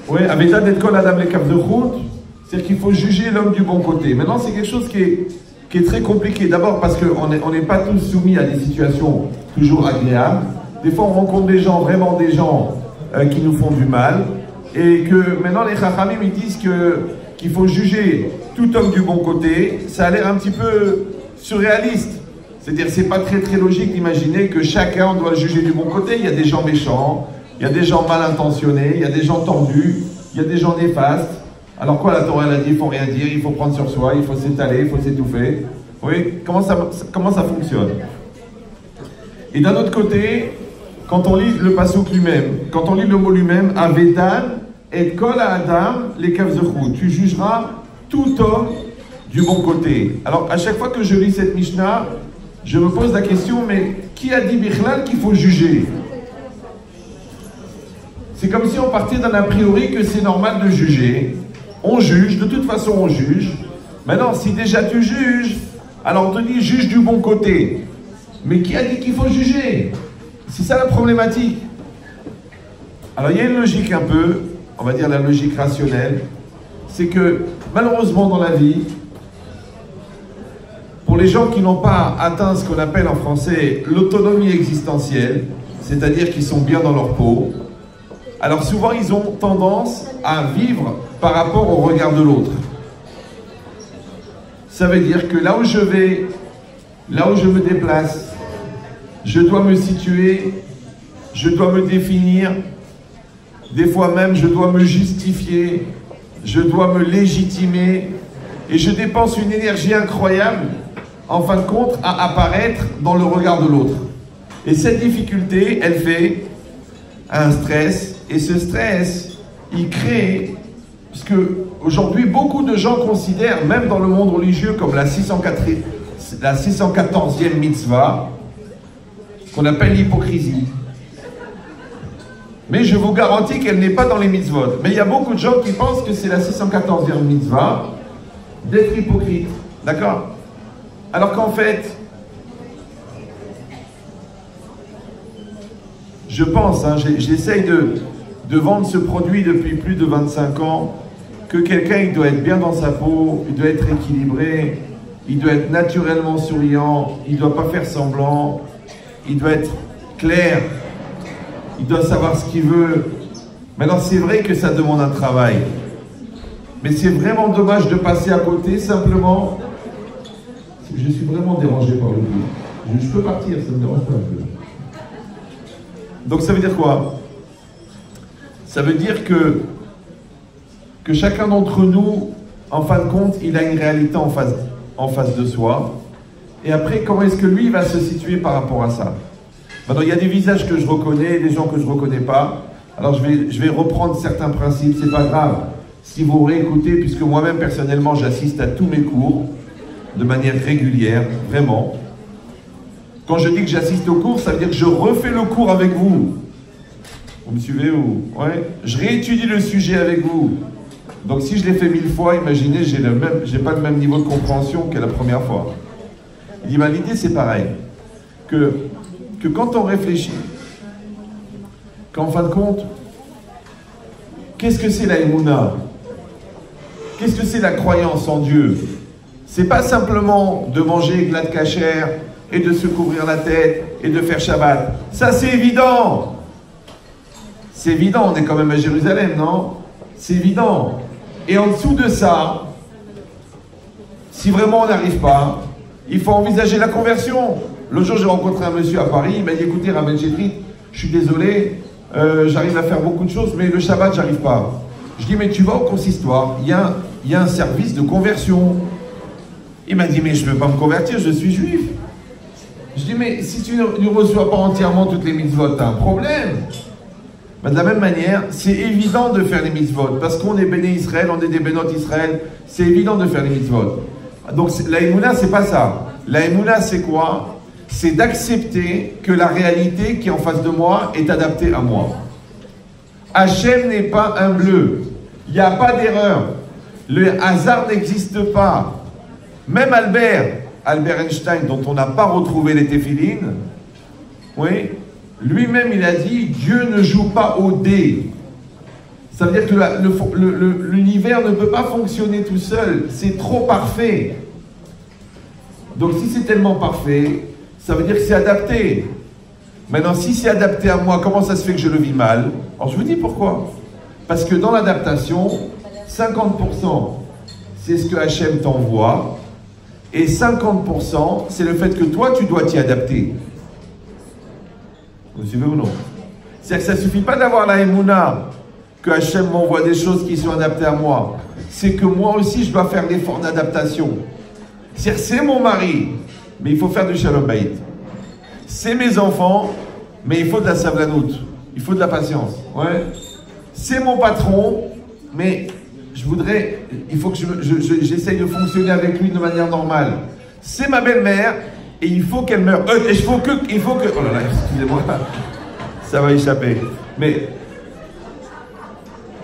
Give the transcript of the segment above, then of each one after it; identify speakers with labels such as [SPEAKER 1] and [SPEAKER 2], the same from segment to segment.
[SPEAKER 1] Oui, Aveda d'être kol adam les caves de route, c'est-à-dire qu'il faut juger l'homme du bon côté. Maintenant, c'est quelque chose qui est très compliqué. D'abord parce qu'on n'est pas tous soumis à des situations toujours agréables. Des fois, on rencontre des gens, vraiment des gens qui nous font du mal. Et que maintenant, les Chachamim, ils disent qu'il faut juger tout homme du bon côté. Ça a l'air un petit peu surréaliste. C'est-à-dire, c'est pas très très logique d'imaginer que chacun doit le juger du bon côté. Il y a des gens méchants, il y a des gens mal intentionnés, il y a des gens tordus, il y a des gens néfastes. Alors quoi, la Torah elle a dit, il faut rien dire, il faut prendre sur soi, il faut s'étaler, il faut s'étouffer. Oui, comment ça fonctionne? Et d'un autre côté, quand on lit le passouk lui-même, quand on lit le mot lui-même, Avedan et kol adam les kavzechut, tu jugeras tout homme du bon côté. Alors à chaque fois que je lis cette Mishnah, je me pose la question, mais qui a dit Bichlal qu'il faut juger? C'est comme si on partait d'un a priori que c'est normal de juger. On juge, de toute façon on juge. Maintenant, si déjà tu juges, alors on te dit juge du bon côté. Mais qui a dit qu'il faut juger? C'est ça la problématique. Alors il y a une logique un peu, on va dire la logique rationnelle, c'est que malheureusement dans la vie, pour les gens qui n'ont pas atteint ce qu'on appelle en français l'autonomie existentielle, c'est-à-dire qu'ils sont bien dans leur peau, alors souvent ils ont tendance à vivre par rapport au regard de l'autre. Ça veut dire que là où je vais, là où je me déplace, je dois me situer, je dois me définir, des fois même je dois me justifier, je dois me légitimer, et je dépense une énergie incroyable, en fin de compte, à apparaître dans le regard de l'autre. Et cette difficulté, elle fait un stress, et ce stress, il crée, parce que aujourd'hui, beaucoup de gens considèrent, même dans le monde religieux, comme la 614e mitzvah, qu'on appelle l'hypocrisie. Mais je vous garantis qu'elle n'est pas dans les mitzvot. Mais il y a beaucoup de gens qui pensent que c'est la 614e mitzvah d'être hypocrite. D'accord? Alors qu'en fait, je pense, hein, j'essaye de vendre ce produit depuis plus de 25 ans, que quelqu'un, il doit être bien dans sa peau, il doit être équilibré, il doit être naturellement souriant, il ne doit pas faire semblant, il doit être clair, il doit savoir ce qu'il veut. Maintenant, c'est vrai que ça demande un travail, mais c'est vraiment dommage de passer à côté simplement. Je suis vraiment dérangé par le bruit. Je peux partir, ça ne me dérange pas un peu. Donc ça veut dire quoi? Ça veut dire que chacun d'entre nous, en fin de compte, il a une réalité en face de soi. Et après, comment est-ce que lui va se situer par rapport à ça? Maintenant, il y a des visages que je reconnais, des gens que je ne reconnais pas. Alors je vais reprendre certains principes, c'est pas grave. Si vous réécoutez, puisque moi-même personnellement j'assiste à tous mes cours de manière régulière, vraiment. Quand je dis que j'assiste au cours, ça veut dire que je refais le cours avec vous. Vous me suivez ou? Ouais. Je réétudie le sujet avec vous. Donc si je l'ai fait 1000 fois, imaginez, j'ai pas le même niveau de compréhension que la première fois. Il dit, l'idée c'est pareil. Que quand on réfléchit, qu'en fin de compte, qu'est-ce que c'est la Emouna? Qu'est-ce que c'est la croyance en Dieu? C'est pas simplement de manger glad kasher et de se couvrir la tête et de faire Shabbat. Ça c'est évident. C'est évident, on est quand même à Jérusalem, non? C'est évident. Et en dessous de ça, si vraiment on n'arrive pas, il faut envisager la conversion. L'autre jour, j'ai rencontré un monsieur à Paris, il m'a dit, écoutez, Rabben Chetrit, je suis désolé, j'arrive à faire beaucoup de choses, mais le Shabbat, j'arrive pas. Je dis, mais tu vas au consistoire, il y a un service de conversion. Il m'a dit, mais je ne veux pas me convertir, je suis juif. Je dis, mais si tu ne reçois pas entièrement toutes les mitzvot, tu as un problème. Ben, de la même manière, c'est évident de faire les mitzvot, parce qu'on est béné Israël, on est des bénotes Israël, c'est évident de faire les mitzvot. Donc la Emouna, c'est pas ça. La Emouna, c'est quoi? C'est d'accepter que la réalité qui est en face de moi est adaptée à moi. Hachem n'est pas un bleu. Il n'y a pas d'erreur. Le hasard n'existe pas. Même Albert Einstein, dont on n'a pas retrouvé les téphilines, oui, lui-même il a dit, Dieu ne joue pas au dé. Ça veut dire que l'univers ne peut pas fonctionner tout seul. C'est trop parfait. Donc si c'est tellement parfait, ça veut dire que c'est adapté. Maintenant, si c'est adapté à moi, comment ça se fait que je le vis mal? Alors je vous dis pourquoi. Parce que dans l'adaptation, 50% c'est ce que Hachem t'envoie, et 50% c'est le fait que toi tu dois t'y adapter. Vous suivez ou non? C'est-à-dire que ça ne suffit pas d'avoir la Emouna, que Hachem m'envoie des choses qui sont adaptées à moi. C'est que moi aussi je dois faire l'effort d'adaptation. C'est-à-dire c'est mon mari, mais il faut faire du Shalom Bayit. C'est mes enfants, mais il faut de la sablanout. Il faut de la patience. Ouais. C'est mon patron, mais il faut que j'essaye de fonctionner avec lui de manière normale. C'est ma belle-mère, et il faut qu'elle meure. Il faut que, oh là là, excusez-moi, ça va échapper. Mais,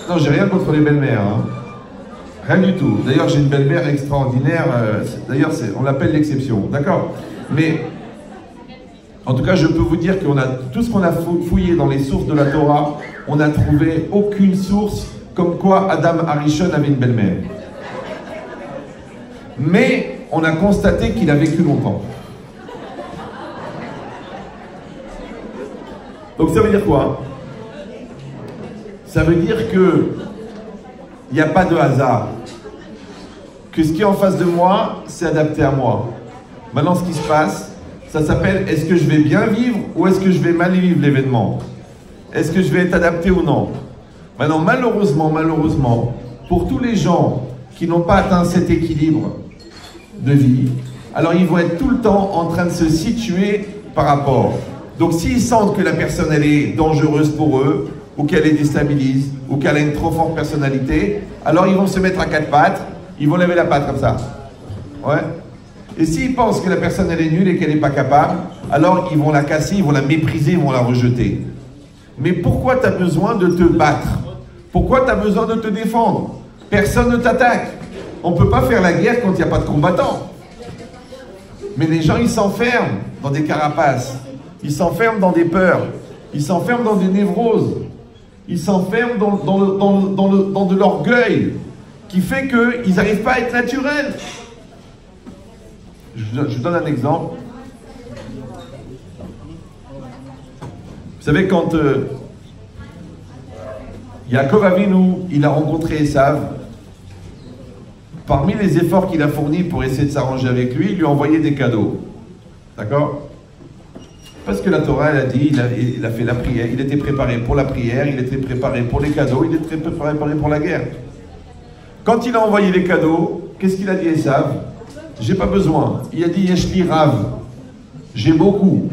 [SPEAKER 1] non, j'ai rien contre les belles-mères. Hein. Rien du tout. D'ailleurs, j'ai une belle-mère extraordinaire. D'ailleurs, on l'appelle l'exception. D'accord? Mais, en tout cas, je peux vous dire qu'on a tout ce qu'on a fouillé dans les sources de la Torah, on n'a trouvé aucune source comme quoi Adam Harishon avait une belle-mère. Mais on a constaté qu'il a vécu longtemps. Donc ça veut dire quoi? Ça veut dire que il n'y a pas de hasard. Que ce qui est en face de moi, c'est adapté à moi. Maintenant, ce qui se passe, ça s'appelle est-ce que je vais bien vivre ou est-ce que je vais mal vivre l'événement? Est-ce que je vais être adapté ou non? Maintenant, malheureusement, pour tous les gens qui n'ont pas atteint cet équilibre de vie, alors ils vont être tout le temps en train de se situer par rapport. Donc s'ils sentent que la personne elle est dangereuse pour eux, ou qu'elle les déstabilise, ou qu'elle a une trop forte personnalité, alors ils vont se mettre à quatre pattes, ils vont lever la patte comme ça. Ouais. Et s'ils pensent que la personne elle est nulle et qu'elle n'est pas capable, alors ils vont la casser, ils vont la mépriser, ils vont la rejeter. Mais pourquoi tu as besoin de te battre? Pourquoi tu as besoin de te défendre? Personne ne t'attaque. On ne peut pas faire la guerre quand il n'y a pas de combattants. Mais les gens, ils s'enferment dans des carapaces. Ils s'enferment dans des peurs. Ils s'enferment dans des névroses. Ils s'enferment dans de l'orgueil qui fait qu'ils n'arrivent pas à être naturels. Je donne un exemple. Vous savez, quand Yaakov Avinu, il a rencontré Esav, parmi les efforts qu'il a fournis pour essayer de s'arranger avec lui, il lui a envoyé des cadeaux. D'accord? Parce que la Torah, elle a dit, il a fait la prière, il était préparé pour la prière, il était préparé pour les cadeaux, il était préparé pour la guerre. Quand il a envoyé les cadeaux, qu'est-ce qu'il a dit à Esav? J'ai pas besoin. Il a dit Yeshli Rav. J'ai beaucoup.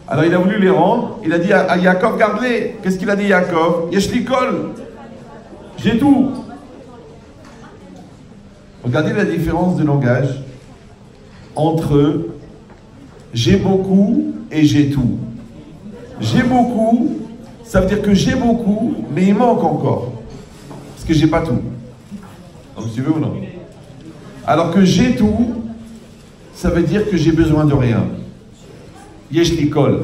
[SPEAKER 1] Alors il a voulu les rendre. Il a dit à Yaakov, garde-les. Qu'est-ce qu'il a dit Yaakov? Yeshli Kol. J'ai tout. Regardez la différence de langage entre j'ai beaucoup et j'ai tout. J'ai beaucoup, ça veut dire que j'ai beaucoup, mais il manque encore. Parce que j'ai pas tout. Donc tu veux ou non? Alors que j'ai tout, ça veut dire que j'ai besoin de rien. Yesh likol.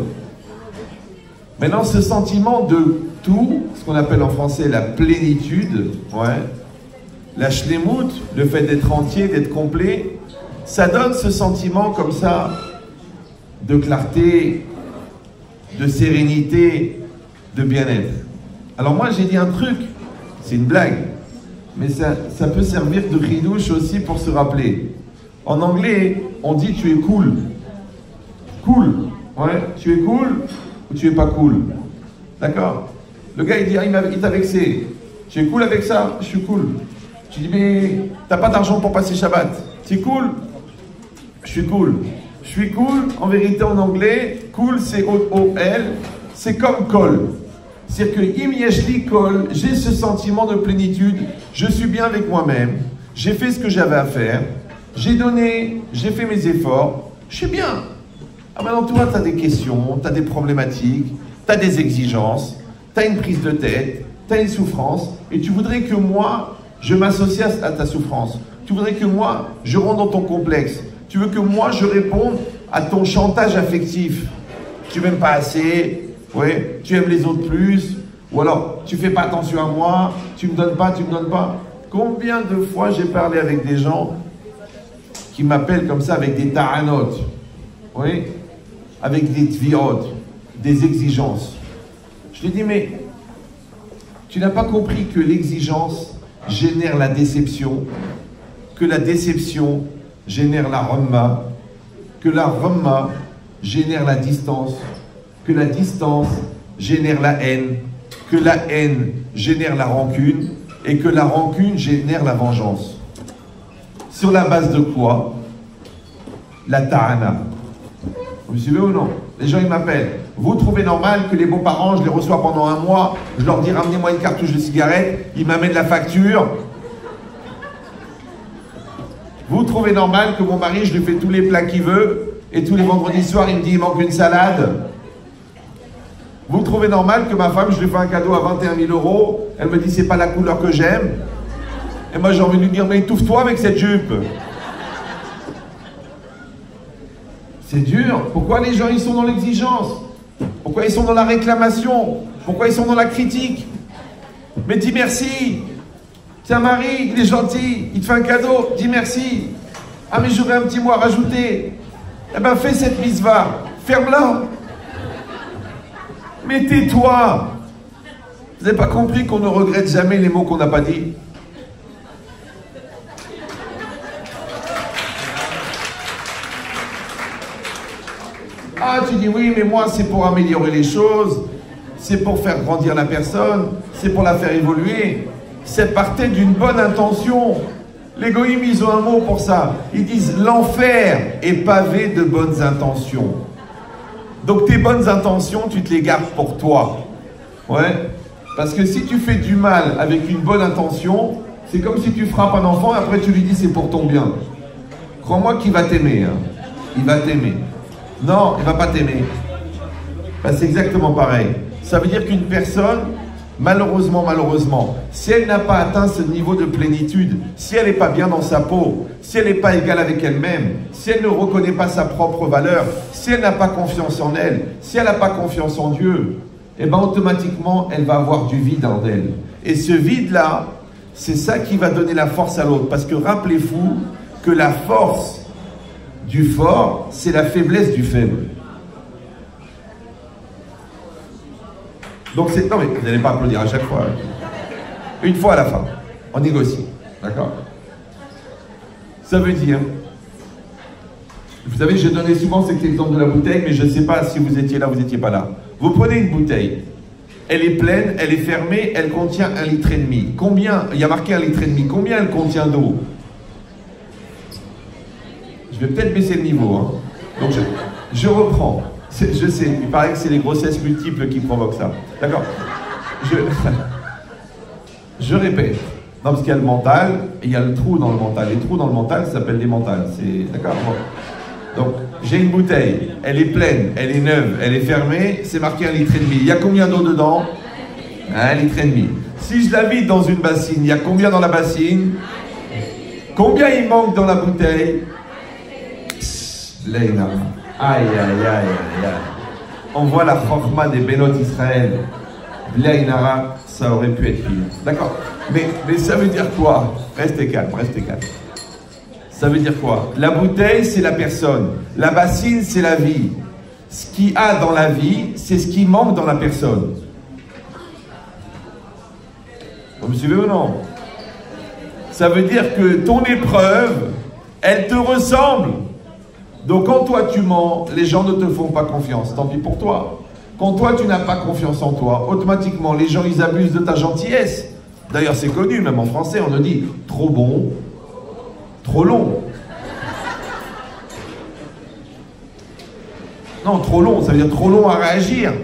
[SPEAKER 1] Maintenant, ce sentiment de tout, ce qu'on appelle en français la plénitude, ouais, la shlemut, le fait d'être entier, d'être complet, ça donne ce sentiment comme ça de clarté, de sérénité, de bien-être. Alors moi, j'ai dit un truc, c'est une blague. Mais ça peut servir de ridouche aussi pour se rappeler. En anglais, on dit tu es cool. Cool. Ouais, tu es cool ou tu es pas cool. D'accord? Le gars, il dit, il t'a vexé. Tu es cool avec ça? Je suis cool. Tu dis, mais t'as pas d'argent pour passer Shabbat. Tu es cool? Je suis cool. Je suis cool, en vérité en anglais, cool c'est O-O-L, c'est comme kol. C'est-à-dire que im yeshli kol, j'ai ce sentiment de plénitude, je suis bien avec moi-même, j'ai fait ce que j'avais à faire, j'ai donné, j'ai fait mes efforts, je suis bien. Ah maintenant toi, tu as des questions, tu as des problématiques, tu as des exigences, tu as une prise de tête, tu as une souffrance, et tu voudrais que moi, je m'associe à ta souffrance. Tu voudrais que moi, je rentre dans ton complexe. Tu veux que moi, je réponde à ton chantage affectif. Tu m'aimes pas assez, ouais, tu aimes les autres plus, Ou alors, tu fais pas attention à moi, tu me donnes pas, tu me donnes pas. Combien de fois j'ai parlé avec des gens qui m'appellent comme ça avec des ta'anot, oui, avec des tviot, des exigences. Je lui dis, mais tu n'as pas compris que l'exigence génère la déception, que la déception génère la remma, que la remma génère la distance, que la distance génère la haine, que la haine génère la rancune, et que la rancune génère la vengeance. Sur la base de quoi? La ta'ana. Vous me suivez ou non? Les gens, ils m'appellent. Vous trouvez normal que les beaux-parents, je les reçois pendant un mois, je leur dis ramenez-moi une cartouche de cigarette, ils m'amènent la facture. Vous trouvez normal que mon mari, je lui fais tous les plats qu'il veut, et tous les vendredis soirs, il me dit il manque une salade? Vous trouvez normal que ma femme, je lui fais un cadeau à 21 000 €, elle me dit c'est pas la couleur que j'aime? Et moi j'ai envie de lui dire mais étouffe-toi avec cette jupe. C'est dur. Pourquoi les gens ils sont dans l'exigence? Pourquoi ils sont dans la réclamation? Pourquoi ils sont dans la critique? Mais dis merci. Tiens Marie, il est gentil, il te fait un cadeau, dis merci. Ah mais j'aurais un petit mot à rajouter. Eh ben fais cette mitzvah, ferme-la. Mais tais-toi. Vous n'avez pas compris qu'on ne regrette jamais les mots qu'on n'a pas dit? Ah, tu dis oui, mais moi, c'est pour améliorer les choses, c'est pour faire grandir la personne, c'est pour la faire évoluer. C'est partait d'une bonne intention. Les goïms, ils ont un mot pour ça. Ils disent l'enfer est pavé de bonnes intentions. Donc tes bonnes intentions, tu te les gardes pour toi. Ouais. Parce que si tu fais du mal avec une bonne intention, c'est comme si tu frappes un enfant et après tu lui dis c'est pour ton bien. Crois-moi qu'il va t'aimer. Hein. Il va t'aimer. Non, il ne va pas t'aimer. Ben, c'est exactement pareil. Ça veut dire qu'une personne, malheureusement, si elle n'a pas atteint ce niveau de plénitude, si elle n'est pas bien dans sa peau, si elle n'est pas égale avec elle-même, si elle ne reconnaît pas sa propre valeur, si elle n'a pas confiance en elle, si elle n'a pas confiance en Dieu, eh ben automatiquement, elle va avoir du vide en elle. Et ce vide-là, c'est ça qui va donner la force à l'autre. Parce que rappelez-vous que la force du fort, c'est la faiblesse du faible. Donc c'est... Non mais vous n'allez pas applaudir à chaque fois. Une fois à la fin, on négocie. D'accord? Ça veut dire... Vous savez, je donnais souvent cet exemple de la bouteille, mais je ne sais pas si vous étiez là, vous n'étiez pas là. Vous prenez une bouteille, elle est pleine, elle est fermée, elle contient 1,5 litre. Combien? Il y a marqué 1,5 litre. Combien elle contient d'eau? Je vais peut-être baisser le niveau. Hein. Donc je reprends. Je sais, il paraît que c'est les grossesses multiples qui provoquent ça. D'accord? Je répète. Non, parce qu'il y a le mental et il y a le trou dans le mental. Les trous dans le mental, ça s'appelle des mentales. D'accord? Bon. Donc, j'ai une bouteille. Elle est pleine, elle est neuve, elle est fermée. C'est marqué 1,5 litre. Il y a combien d'eau dedans? 1,5 litre. Si je la vide dans une bassine, il y a combien dans la bassine? Combien il manque dans la bouteille? Leïna. Aïe, aïe, aïe, aïe, aïe. On voit la chokma des Bénot Israël. Leïna, ça aurait pu être pire. D'accord. Mais ça veut dire quoi? Restez calme, restez calme. Ça veut dire quoi? La bouteille, c'est la personne. La bassine, c'est la vie. Ce qu'il y a dans la vie, c'est ce qui manque dans la personne. Vous me suivez ou non? Ça veut dire que ton épreuve, elle te ressemble. Donc quand toi tu mens, les gens ne te font pas confiance, tant pis pour toi. Quand toi tu n'as pas confiance en toi, automatiquement les gens ils abusent de ta gentillesse. D'ailleurs c'est connu, même en français on nous dit trop bon, trop long. Non, trop long, ça veut dire trop long à réagir.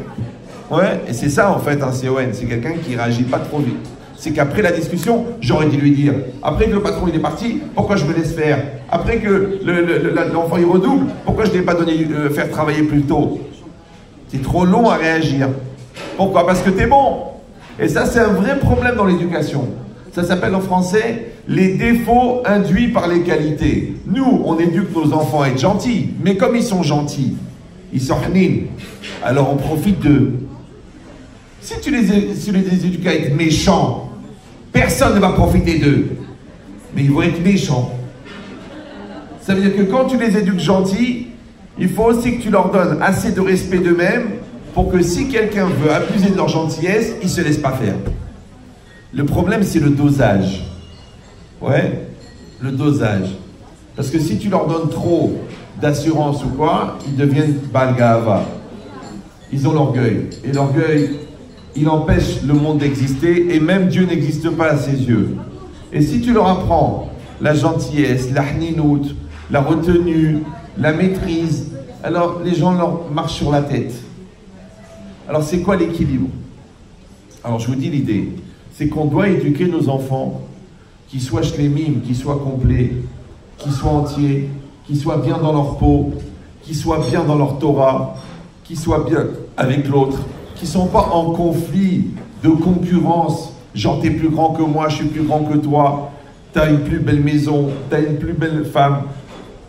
[SPEAKER 1] Ouais, et c'est ça en fait un CON, c'est quelqu'un qui réagit pas trop vite. C'est qu'après la discussion, j'aurais dû lui dire, après que le patron il est parti, pourquoi je me laisse faire? Après que l'enfant il redouble, pourquoi je ne l'ai pas donné faire travailler plus tôt? C'est trop long à réagir. Pourquoi? Parce que t'es bon. Et ça c'est un vrai problème dans l'éducation. Ça s'appelle en français les défauts induits par les qualités. Nous, on éduque nos enfants à être gentils, mais comme ils sont gentils, ils sont hnin, alors on profite d'eux. Si tu les éduques à être méchants, personne ne va profiter d'eux. Mais ils vont être méchants. Ça veut dire que quand tu les éduques gentils, il faut aussi que tu leur donnes assez de respect d'eux-mêmes pour que si quelqu'un veut abuser de leur gentillesse, ils ne se laissent pas faire. Le problème, c'est le dosage. Ouais, le dosage. Parce que si tu leur donnes trop d'assurance ou quoi, ils deviennent balgava. Ils ont l'orgueil. Et l'orgueil, il empêche le monde d'exister et même Dieu n'existe pas à ses yeux. Et si tu leur apprends la gentillesse, la hninout, la retenue, la maîtrise, alors les gens leur marchent sur la tête. Alors c'est quoi l'équilibre? Alors je vous dis l'idée, c'est qu'on doit éduquer nos enfants qui soient shlemim, qui soient complets, qui soient entiers, qui soient bien dans leur peau, qui soient bien dans leur Torah, qui soient bien avec l'autre, qui ne sont pas en conflit de concurrence, genre t'es plus grand que moi, je suis plus grand que toi, t'as une plus belle maison, t'as une plus belle femme,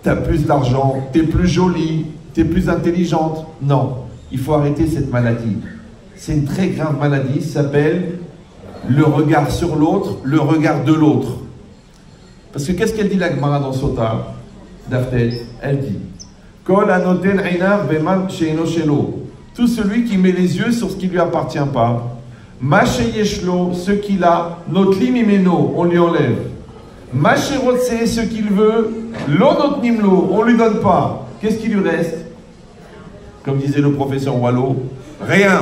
[SPEAKER 1] t'as plus d'argent, t'es plus jolie, t'es plus intelligente. Non, il faut arrêter cette maladie. C'est une très grave maladie, ça s'appelle le regard sur l'autre, le regard de l'autre. Parce que qu'est-ce qu'elle dit la Gemara dans Sota Daftet? Elle dit Kol anoten einav beman sheino shelo. Tout celui qui met les yeux sur ce qui ne lui appartient pas. Mache yeshlo, ce qu'il a, notli mimeno, on lui enlève. Mache rotse, ce qu'il veut, lo notnimlo, on ne lui donne pas. Qu'est-ce qui lui reste? Comme disait le professeur Wallo, rien.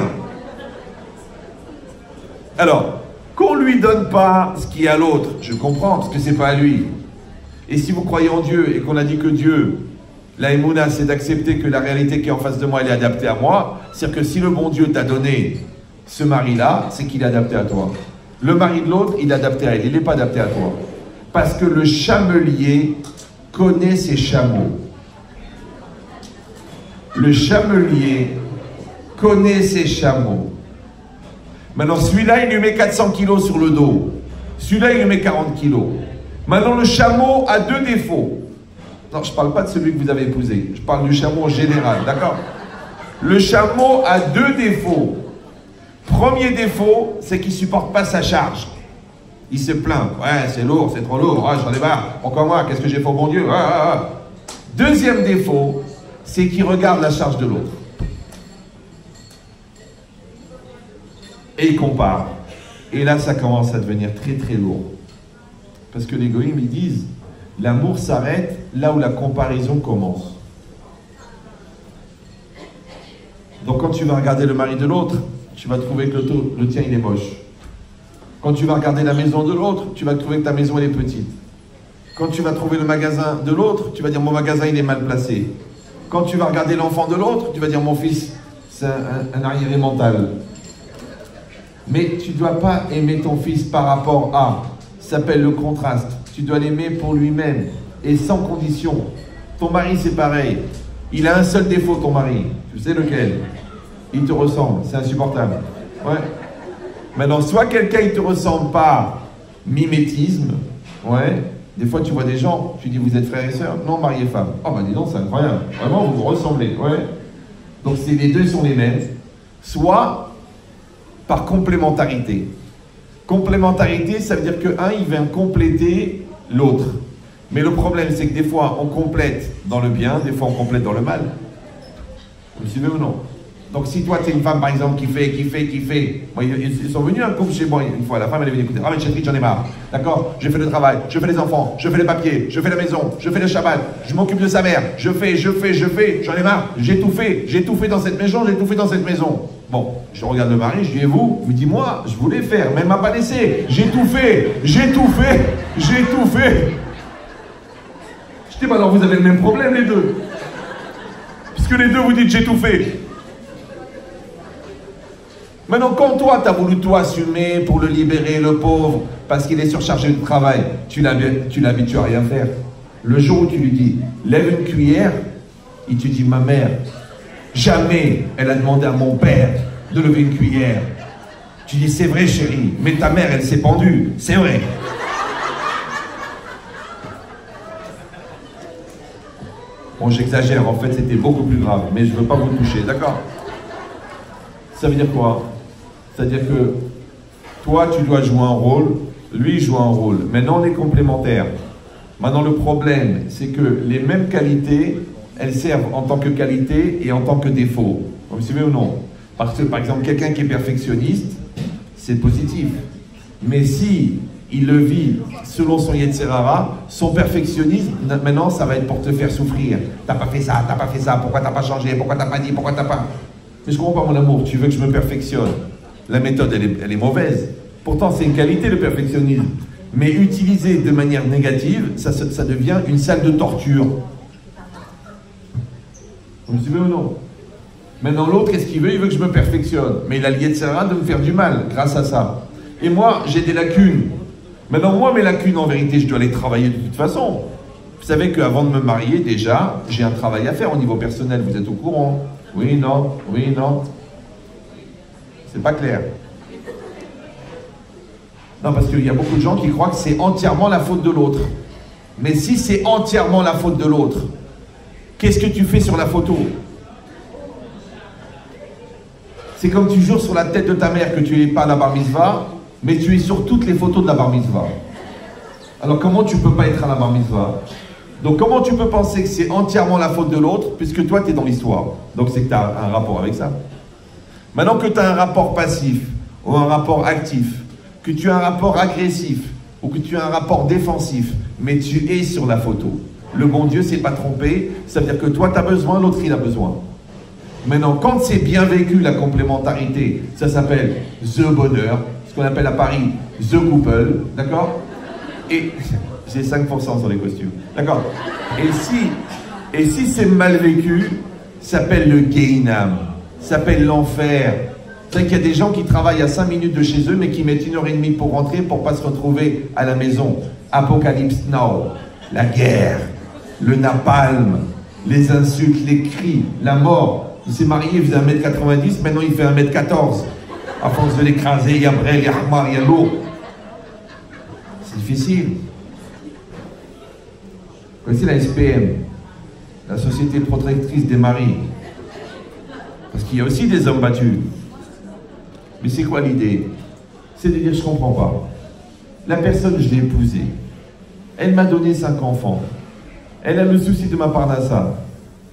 [SPEAKER 1] Alors, qu'on ne lui donne pas ce qui est à l'autre, je comprends, parce que c'est pas à lui. Et si vous croyez en Dieu et qu'on a dit que Dieu, la Emouna, c'est d'accepter que la réalité qui est en face de moi, elle est adaptée à moi, c'est-à-dire que si le bon Dieu t'a donné ce mari-là, c'est qu'il est adapté à toi. Le mari de l'autre, il est adapté à elle, il n'est pas adapté à toi. Parce que le chamelier connaît ses chameaux. Le chamelier connaît ses chameaux. Maintenant, celui-là, il lui met 400 kilos sur le dos. Celui-là, il lui met 40 kilos. Maintenant, le chameau a deux défauts. Non, je ne parle pas de celui que vous avez épousé. Je parle du chameau en général, d'accord? Le chameau a deux défauts. Premier défaut, c'est qu'il ne supporte pas sa charge. Il se plaint. Ouais, c'est lourd, c'est trop lourd. Ah, j'en ai marre. Pourquoi moi? Qu'est-ce que j'ai fait au bon Dieu? Deuxième défaut, c'est qu'il regarde la charge de l'autre. Et il compare. Et là, ça commence à devenir très très lourd. Parce que les goïms, ils disent, l'amour s'arrête là où la comparaison commence. Donc quand tu vas regarder le mari de l'autre, tu vas trouver que le tien, il est moche. Quand tu vas regarder la maison de l'autre, tu vas trouver que ta maison, elle est petite. Quand tu vas trouver le magasin de l'autre, tu vas dire, mon magasin, il est mal placé. Quand tu vas regarder l'enfant de l'autre, tu vas dire, mon fils, c'est un arriéré mental. Mais tu ne dois pas aimer ton fils par rapport à, ça s'appelle le contraste. Tu dois l'aimer pour lui-même et sans condition. Ton mari, c'est pareil. Il a un seul défaut, ton mari. Tu sais lequel? Il te ressemble. C'est insupportable. Ouais. Maintenant, soit quelqu'un, il ne te ressemble pas, mimétisme. Ouais. Des fois, tu vois des gens, tu dis, vous êtes frères et sœurs? Non, mari et femme. Oh, bah dis donc, c'est incroyable. Vraiment, vous vous ressemblez. Ouais. Donc, les deux sont les mêmes. Soit par complémentarité. Complémentarité, ça veut dire qu'un, il vient compléter l'autre. Mais le problème, c'est que des fois, on complète dans le bien, des fois, on complète dans le mal. Vous me suivez ou non? Donc, si toi, tu es une femme, par exemple, qui fait... Moi, ils sont venus un couple chez moi une fois. La femme, elle est venue écouter. Ah, mais chérie, j'en ai marre. D'accord? Je fais le travail, je fais les enfants, je fais les papiers, je fais la maison, je fais le Shabbat, je m'occupe de sa mère. Je fais. J'en ai marre. J'ai tout fait dans cette maison, Bon, je regarde le mari, je dis, et vous? Il me dit, moi, je voulais faire, mais elle m'a pas laissé. J'ai tout fait. Je dis, bah alors vous avez le même problème, les deux. Puisque les deux vous dites, j'ai tout fait. Maintenant, quand toi, tu as voulu toi assumer pour le libérer, le pauvre, parce qu'il est surchargé de travail, tu l'habitues à rien faire. Le jour où tu lui dis, lève une cuillère, il te dit, ma mère, jamais elle a demandé à mon père de lever une cuillère. Tu dis, c'est vrai chérie, mais ta mère, elle s'est pendue, c'est vrai. Bon, j'exagère, en fait, c'était beaucoup plus grave, mais je ne veux pas vous toucher, d'accord? Ça veut dire quoi? C'est-à-dire que toi, tu dois jouer un rôle, lui joue un rôle. Maintenant, on est complémentaires. Maintenant, le problème, c'est que les mêmes qualités, elles servent en tant que qualité et en tant que défaut. Vous me suivez ou non? Parce que, par exemple, quelqu'un qui est perfectionniste, c'est positif. Mais si il le vit selon son Yetzirara, son perfectionnisme, maintenant, ça va être pour te faire souffrir. T'as pas fait ça, pourquoi t'as pas changé, pourquoi t'as pas dit, pourquoi t'as pas... Mais je comprends pas, mon amour, tu veux que je me perfectionne. La méthode, elle est mauvaise. Pourtant, c'est une qualité, le perfectionnisme. Mais utilisé de manière négative, ça devient une salle de torture. Vous me suivez ou non? Maintenant, l'autre, qu'est-ce qu'il veut? Il veut que je me perfectionne. Mais il a le Yetzirara de me faire du mal grâce à ça. Et moi, j'ai des lacunes. Maintenant, moi, mes lacunes, en vérité, je dois les travailler de toute façon. Vous savez qu'avant de me marier, déjà, j'ai un travail à faire au niveau personnel. Vous êtes au courant? Oui, non, oui, non. C'est pas clair. Non, parce qu'il y a beaucoup de gens qui croient que c'est entièrement la faute de l'autre. Mais si c'est entièrement la faute de l'autre, qu'est-ce que tu fais sur la photo? C'est comme tu jures sur la tête de ta mère que tu n'es pas à la bar mitzvah, mais tu es sur toutes les photos de la bar mitzvah. Alors comment tu ne peux pas être à la bar mitzvah? Donc comment tu peux penser que c'est entièrement la faute de l'autre, puisque toi tu es dans l'histoire? Donc c'est que tu as un rapport avec ça. Maintenant que tu as un rapport passif, ou un rapport actif, que tu as un rapport agressif, ou que tu as un rapport défensif, mais tu es sur la photo. Le bon Dieu ne s'est pas trompé, ça veut dire que toi tu as besoin, l'autre il a besoin. Maintenant, quand c'est bien vécu, la complémentarité, ça s'appelle The Bonheur, ce qu'on appelle à Paris The Couple, d'accord? Et j'ai 5% sur les costumes, d'accord? Et si c'est mal vécu, ça s'appelle le Gehinam, ça s'appelle l'enfer. C'est vrai qu'il y a des gens qui travaillent à 5 minutes de chez eux, mais qui mettent 1h30 pour rentrer, pour ne pas se retrouver à la maison. Apocalypse Now, la guerre, le napalm, les insultes, les cris, la mort. Il s'est marié, il faisait 1m90, maintenant il fait 1m14. À force de l'écraser, il y a Brel, il y a Ahmar, il y a l'eau. C'est difficile. Voici la SPM, la Société Protectrice des Maris. Parce qu'il y a aussi des hommes battus. Mais c'est quoi l'idée? C'est de dire, je ne comprends pas. La personne, je l'ai épousée. Elle m'a donné 5 enfants. Elle a le souci de ma parnassa.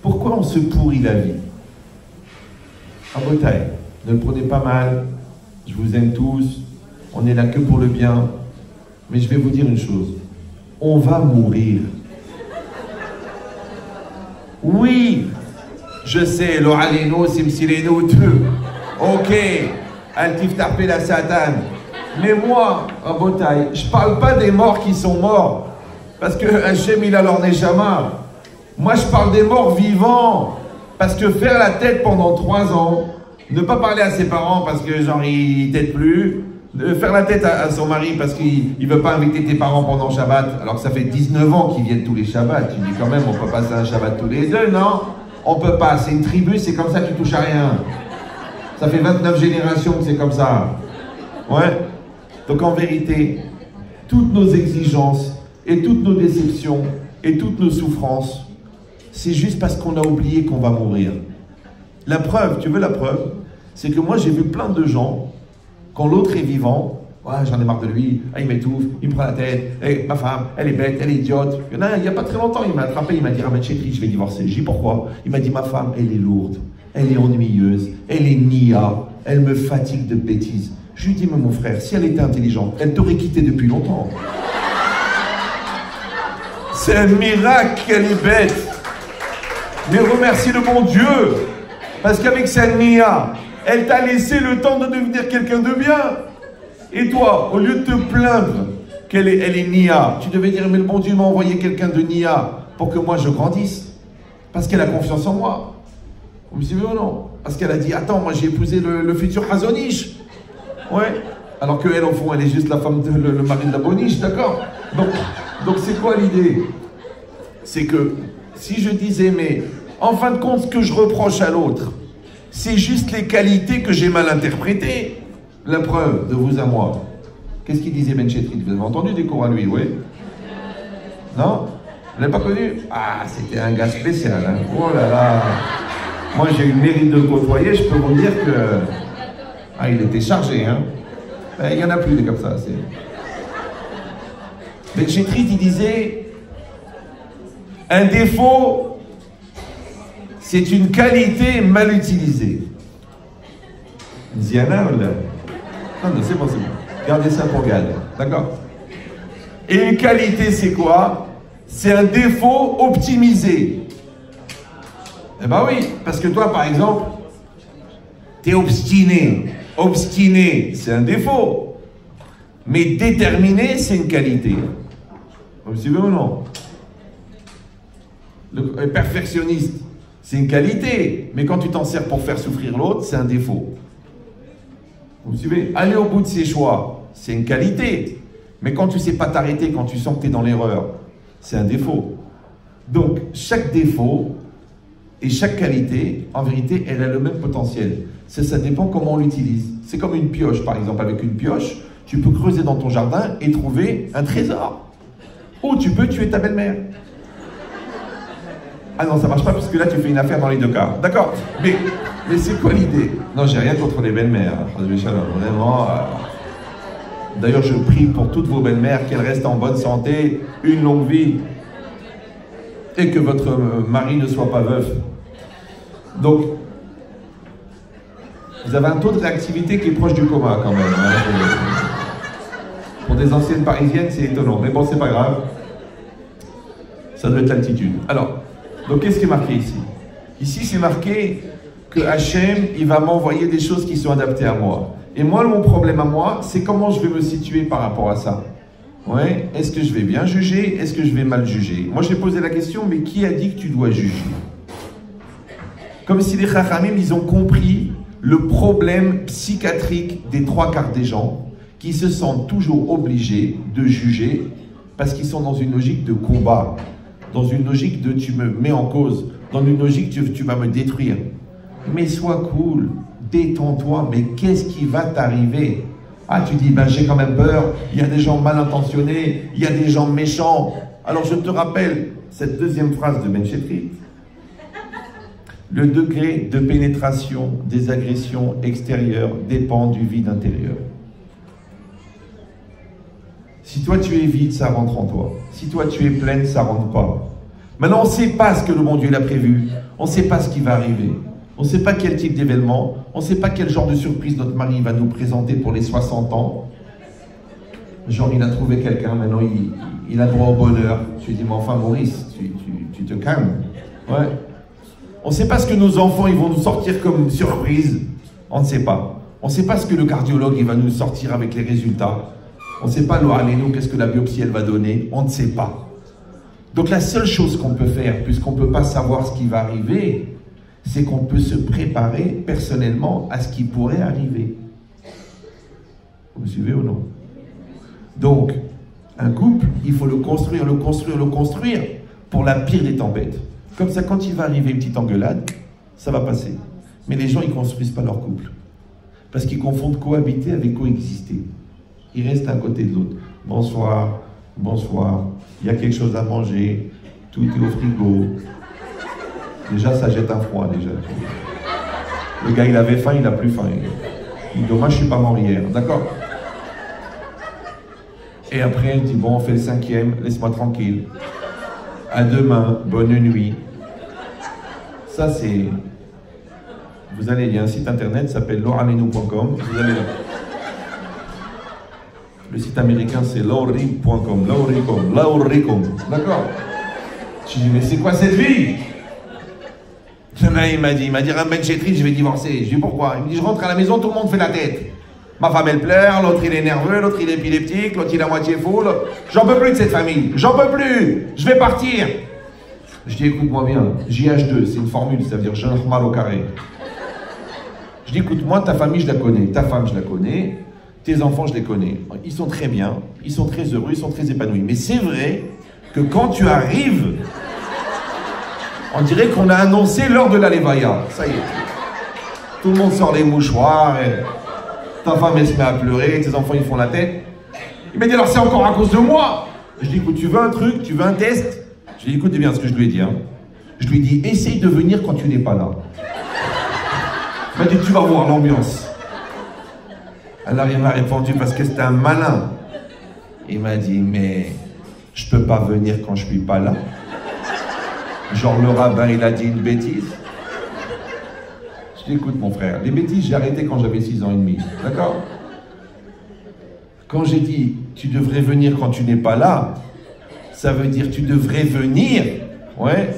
[SPEAKER 1] Pourquoi on se pourrit la vie? En Bretagne, ne le prenez pas mal, je vous aime tous, on est là que pour le bien, mais je vais vous dire une chose, on va mourir. Oui, je sais, le Aleno, Simsileno, deux, ok, Altif Tarpé la Satan, mais moi, en Bretagne, je parle pas des morts qui sont morts, parce que Hachem il a leur neshama. Moi je parle des morts vivants. Parce que faire la tête pendant 3 ans, ne pas parler à ses parents parce que genre il t'aide plus, faire la tête à son mari parce qu'il ne veut pas inviter tes parents pendant Shabbat, alors que ça fait 19 ans qu'ils viennent tous les Shabbats. Tu dis quand même, on peut passer un Shabbat tous les deux, non? On peut pas, c'est une tribu, c'est comme ça, tu touches à rien. Ça fait 29 générations que c'est comme ça. Ouais. Donc en vérité, toutes nos exigences et toutes nos déceptions et toutes nos souffrances, c'est juste parce qu'on a oublié qu'on va mourir. La preuve, tu veux la preuve? C'est que moi j'ai vu plein de gens, quand l'autre est vivant, ouais, j'en ai marre de lui, ah, il m'étouffe, il me prend la tête, hey, ma femme, elle est bête, elle est idiote. Il n'y a pas très longtemps, il m'a attrapé, il m'a dit, ah ben chérie, je vais divorcer. J'ai dit pourquoi? Il m'a dit, ma femme, elle est lourde, elle est ennuyeuse, elle est nia, elle me fatigue de bêtises. Je lui dis, mais mon frère, si elle était intelligente, elle t'aurait quitté depuis longtemps. C'est un miracle qu'elle est bête. Mais remercie le bon Dieu, parce qu'avec sa nia, elle t'a laissé le temps de devenir quelqu'un de bien. Et toi, au lieu de te plaindre qu'elle est nia, tu devais dire, mais le bon Dieu m'a envoyé quelqu'un de nia pour que moi je grandisse. Parce qu'elle a confiance en moi. Vous me suivez ou non? Parce qu'elle a dit, attends, moi j'ai épousé le futur Hazonish. Ouais. Alors qu'elle, au fond, elle est juste la femme, le mari de la boniche, d'accord? Donc c'est quoi l'idée? C'est que si je disais, mais en fin de compte, ce que je reproche à l'autre, c'est juste les qualités que j'ai mal interprétées. La preuve, de vous à moi. Qu'est-ce qu'il disait Ben Chetrit? Vous avez entendu des cours à lui, oui? Non? Vous l'avez pas connu? Ah, c'était un gars spécial, hein? Oh là là! Moi, j'ai eu le mérite de le côtoyer, je peux vous dire que... Ah, il était chargé, hein. Il n'y en a plus des comme ça. Ben Chétrit, il disait, un défaut, c'est une qualité mal utilisée. Ziana, ou là? Non, c'est bon, c'est bon. Gardez ça pour Gad, d'accord? Et une qualité, c'est quoi? C'est un défaut optimisé. Eh ben oui, parce que toi, par exemple, t'es obstiné. Obstiné, c'est un défaut. Mais déterminé, c'est une qualité. Vous suivez ou non? Le perfectionniste, c'est une qualité. Mais quand tu t'en sers pour faire souffrir l'autre, c'est un défaut. Vous suivez? Aller au bout de ses choix, c'est une qualité. Mais quand tu ne sais pas t'arrêter, quand tu sens que tu es dans l'erreur, c'est un défaut. Donc, chaque défaut et chaque qualité, en vérité, elle a le même potentiel. Ça dépend comment on l'utilise. C'est comme une pioche, par exemple. Avec une pioche, tu peux creuser dans ton jardin et trouver un trésor. Ou tu peux tuer ta belle-mère. Ah non, ça marche pas, parce que là, tu fais une affaire dans les deux cas. D'accord. Mais c'est quoi l'idée? Non, j'ai rien contre les belles-mères. Vraiment. D'ailleurs, je prie pour toutes vos belles-mères qu'elles restent en bonne santé, une longue vie, et que votre mari ne soit pas veuf. Donc, vous avez un taux de réactivité qui est proche du coma, quand même. Hein. Pour des anciennes parisiennes, c'est étonnant. Mais bon, c'est pas grave. Ça doit être l'altitude. Alors, donc qu'est-ce qui est marqué ici? Ici, c'est marqué que Hachem, il va m'envoyer des choses qui sont adaptées à moi. Et moi, mon problème à moi, c'est comment je vais me situer par rapport à ça. Ouais, est-ce que je vais bien juger? Est-ce que je vais mal juger? Moi, j'ai posé la question, mais qui a dit que tu dois juger? Comme si les Chachamim, ils ont compris le problème psychiatrique des 3/4 des gens qui se sentent toujours obligés de juger parce qu'ils sont dans une logique de combat, dans une logique de tu me mets en cause, dans une logique tu vas me détruire. Mais sois cool, détends-toi, mais qu'est-ce qui va t'arriver? Ah, tu dis, ben j'ai quand même peur, il y a des gens mal intentionnés, il y a des gens méchants. Alors je te rappelle cette deuxième phrase de Ben Chétrit. Le degré de pénétration des agressions extérieures dépend du vide intérieur. Si toi tu es vide, ça rentre en toi. Si toi tu es pleine, ça rentre pas. Maintenant, on ne sait pas ce que le bon Dieu l'a prévu. On ne sait pas ce qui va arriver. On ne sait pas quel type d'événement. On ne sait pas quel genre de surprise notre mari va nous présenter pour les 60 ans. Genre, il a trouvé quelqu'un, maintenant il a droit au bonheur. Je lui dis, mais enfin Maurice, tu te calmes. Ouais. On ne sait pas ce que nos enfants ils vont nous sortir comme surprise. On ne sait pas. On ne sait pas ce que le cardiologue il va nous sortir avec les résultats. On ne sait pas, qu'est-ce que la biopsie elle va donner. On ne sait pas. Donc la seule chose qu'on peut faire, puisqu'on ne peut pas savoir ce qui va arriver, c'est qu'on peut se préparer personnellement à ce qui pourrait arriver. Vous me suivez ou non? Donc, un couple, il faut le construire pour la pire des tempêtes. Comme ça, quand il va arriver une petite engueulade, ça va passer. Mais les gens, ils ne construisent pas leur couple. Parce qu'ils confondent cohabiter avec coexister. Ils restent à côté de l'autre. Bonsoir, bonsoir, il y a quelque chose à manger, tout est au frigo. Déjà, ça jette un froid, déjà. Le gars, il avait faim, il n'a plus faim. Il dit, dommage, je ne suis pas mort hier. D'accord? Et après, il dit, bon, on fait le 5e, laisse-moi tranquille. À demain, bonne nuit. Ça, c'est... Vous allez, il y a un site internet qui s'appelle loranenou.com. Vous allez là. Le site américain, c'est lauri.com. Lauricom. D'accord? Je dis, mais c'est quoi cette vie? Il m'a dit, Ben Chétrit, je vais divorcer. Je dis, pourquoi? Il me dit, je rentre à la maison, tout le monde fait la tête. Ma femme, elle pleure, l'autre, il est nerveux, l'autre, il est épileptique, l'autre, il est à moitié fou. J'en peux plus de cette famille. J'en peux plus. Je vais partir. Je dis, écoute-moi bien. JH2, c'est une formule, ça veut dire je normal au carré. Je dis, écoute-moi, ta famille, je la connais. Ta femme, je la connais. Tes enfants, je les connais. Ils sont très bien. Ils sont très heureux. Ils sont très épanouis. Mais c'est vrai que quand tu arrives, on dirait qu'on a annoncé l'heure de la Levaya. Ça y est. Tout le monde sort les mouchoirs. Et... ta femme, elle se met à pleurer, tes enfants, ils font la tête. Il m'a dit, alors c'est encore à cause de moi. Je dis, écoute, tu veux un truc, tu veux un test? Je lui ai dit, écoute bien ce que je lui ai dit. Hein. Je lui ai dit, essaye de venir quand tu n'es pas là. Il m'a dit, tu vas voir l'ambiance. Alors il m'a répondu parce que c'était un malin. Il m'a dit, mais je peux pas venir quand je suis pas là. Genre le rabbin, il a dit une bêtise. Je dis, écoute mon frère, les bêtises, j'ai arrêté quand j'avais 6 ans et demi. D'accord? Quand j'ai dit, tu devrais venir quand tu n'es pas là, ça veut dire tu devrais venir, ouais,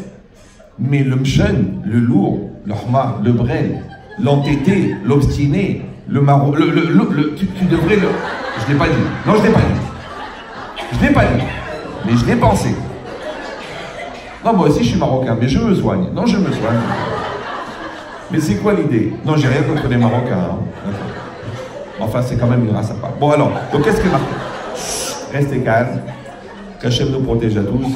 [SPEAKER 1] mais le jeune, le lourd, le hma, le brel, l'entêté, l'obstiné, le marron, tu devrais le... Je l'ai pas dit. Non, je l'ai pas dit. Je l'ai pas dit. Mais je l'ai pensé. Non, moi aussi je suis marocain, mais je me soigne. Non, je me soigne. Mais c'est quoi l'idée? Non, j'ai rien contre les Marocains. Hein. Enfin, c'est quand même une race à part. Bon alors, donc qu'est-ce qui est marqué? Restez calme. Qu'Hachem nous protège à tous.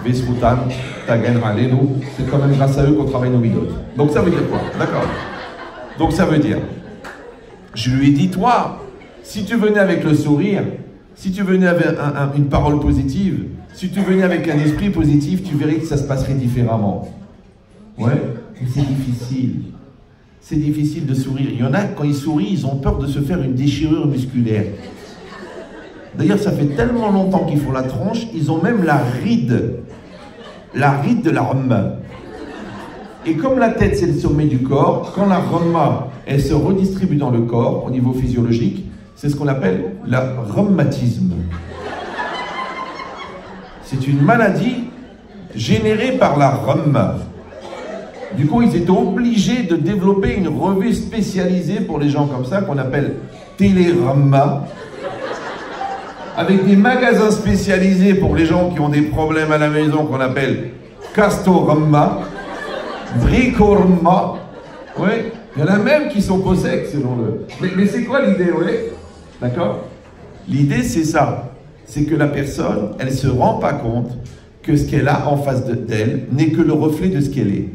[SPEAKER 1] Vesrutan, Tagen, nous. C'est quand même grâce à eux qu'on travaille nos midot. Donc ça veut dire quoi? D'accord. Donc ça veut dire, je lui ai dit, toi, si tu venais avec le sourire, si tu venais avec une parole positive, si tu venais avec un esprit positif, tu verrais que ça se passerait différemment. Ouais, mais c'est difficile. C'est difficile de sourire. Il y en a, quand ils sourient, ils ont peur de se faire une déchirure musculaire. D'ailleurs, ça fait tellement longtemps qu'ils font la tronche, ils ont même la ride de la rhumma. Et comme la tête, c'est le sommet du corps, quand la rhumma, elle se redistribue dans le corps, au niveau physiologique, c'est ce qu'on appelle le rhumatisme. C'est une maladie générée par la rhumma. Du coup, ils étaient obligés de développer une revue spécialisée pour les gens comme ça, qu'on appelle Télérama, avec des magasins spécialisés pour les gens qui ont des problèmes à la maison, qu'on appelle Castorama, Bricorama. Oui, il y en a même qui sont possèques, selon le... Mais c'est quoi l'idée, oui? D'accord? L'idée, c'est ça. C'est que la personne, elle ne se rend pas compte que ce qu'elle a en face d'elle n'est que le reflet de ce qu'elle est.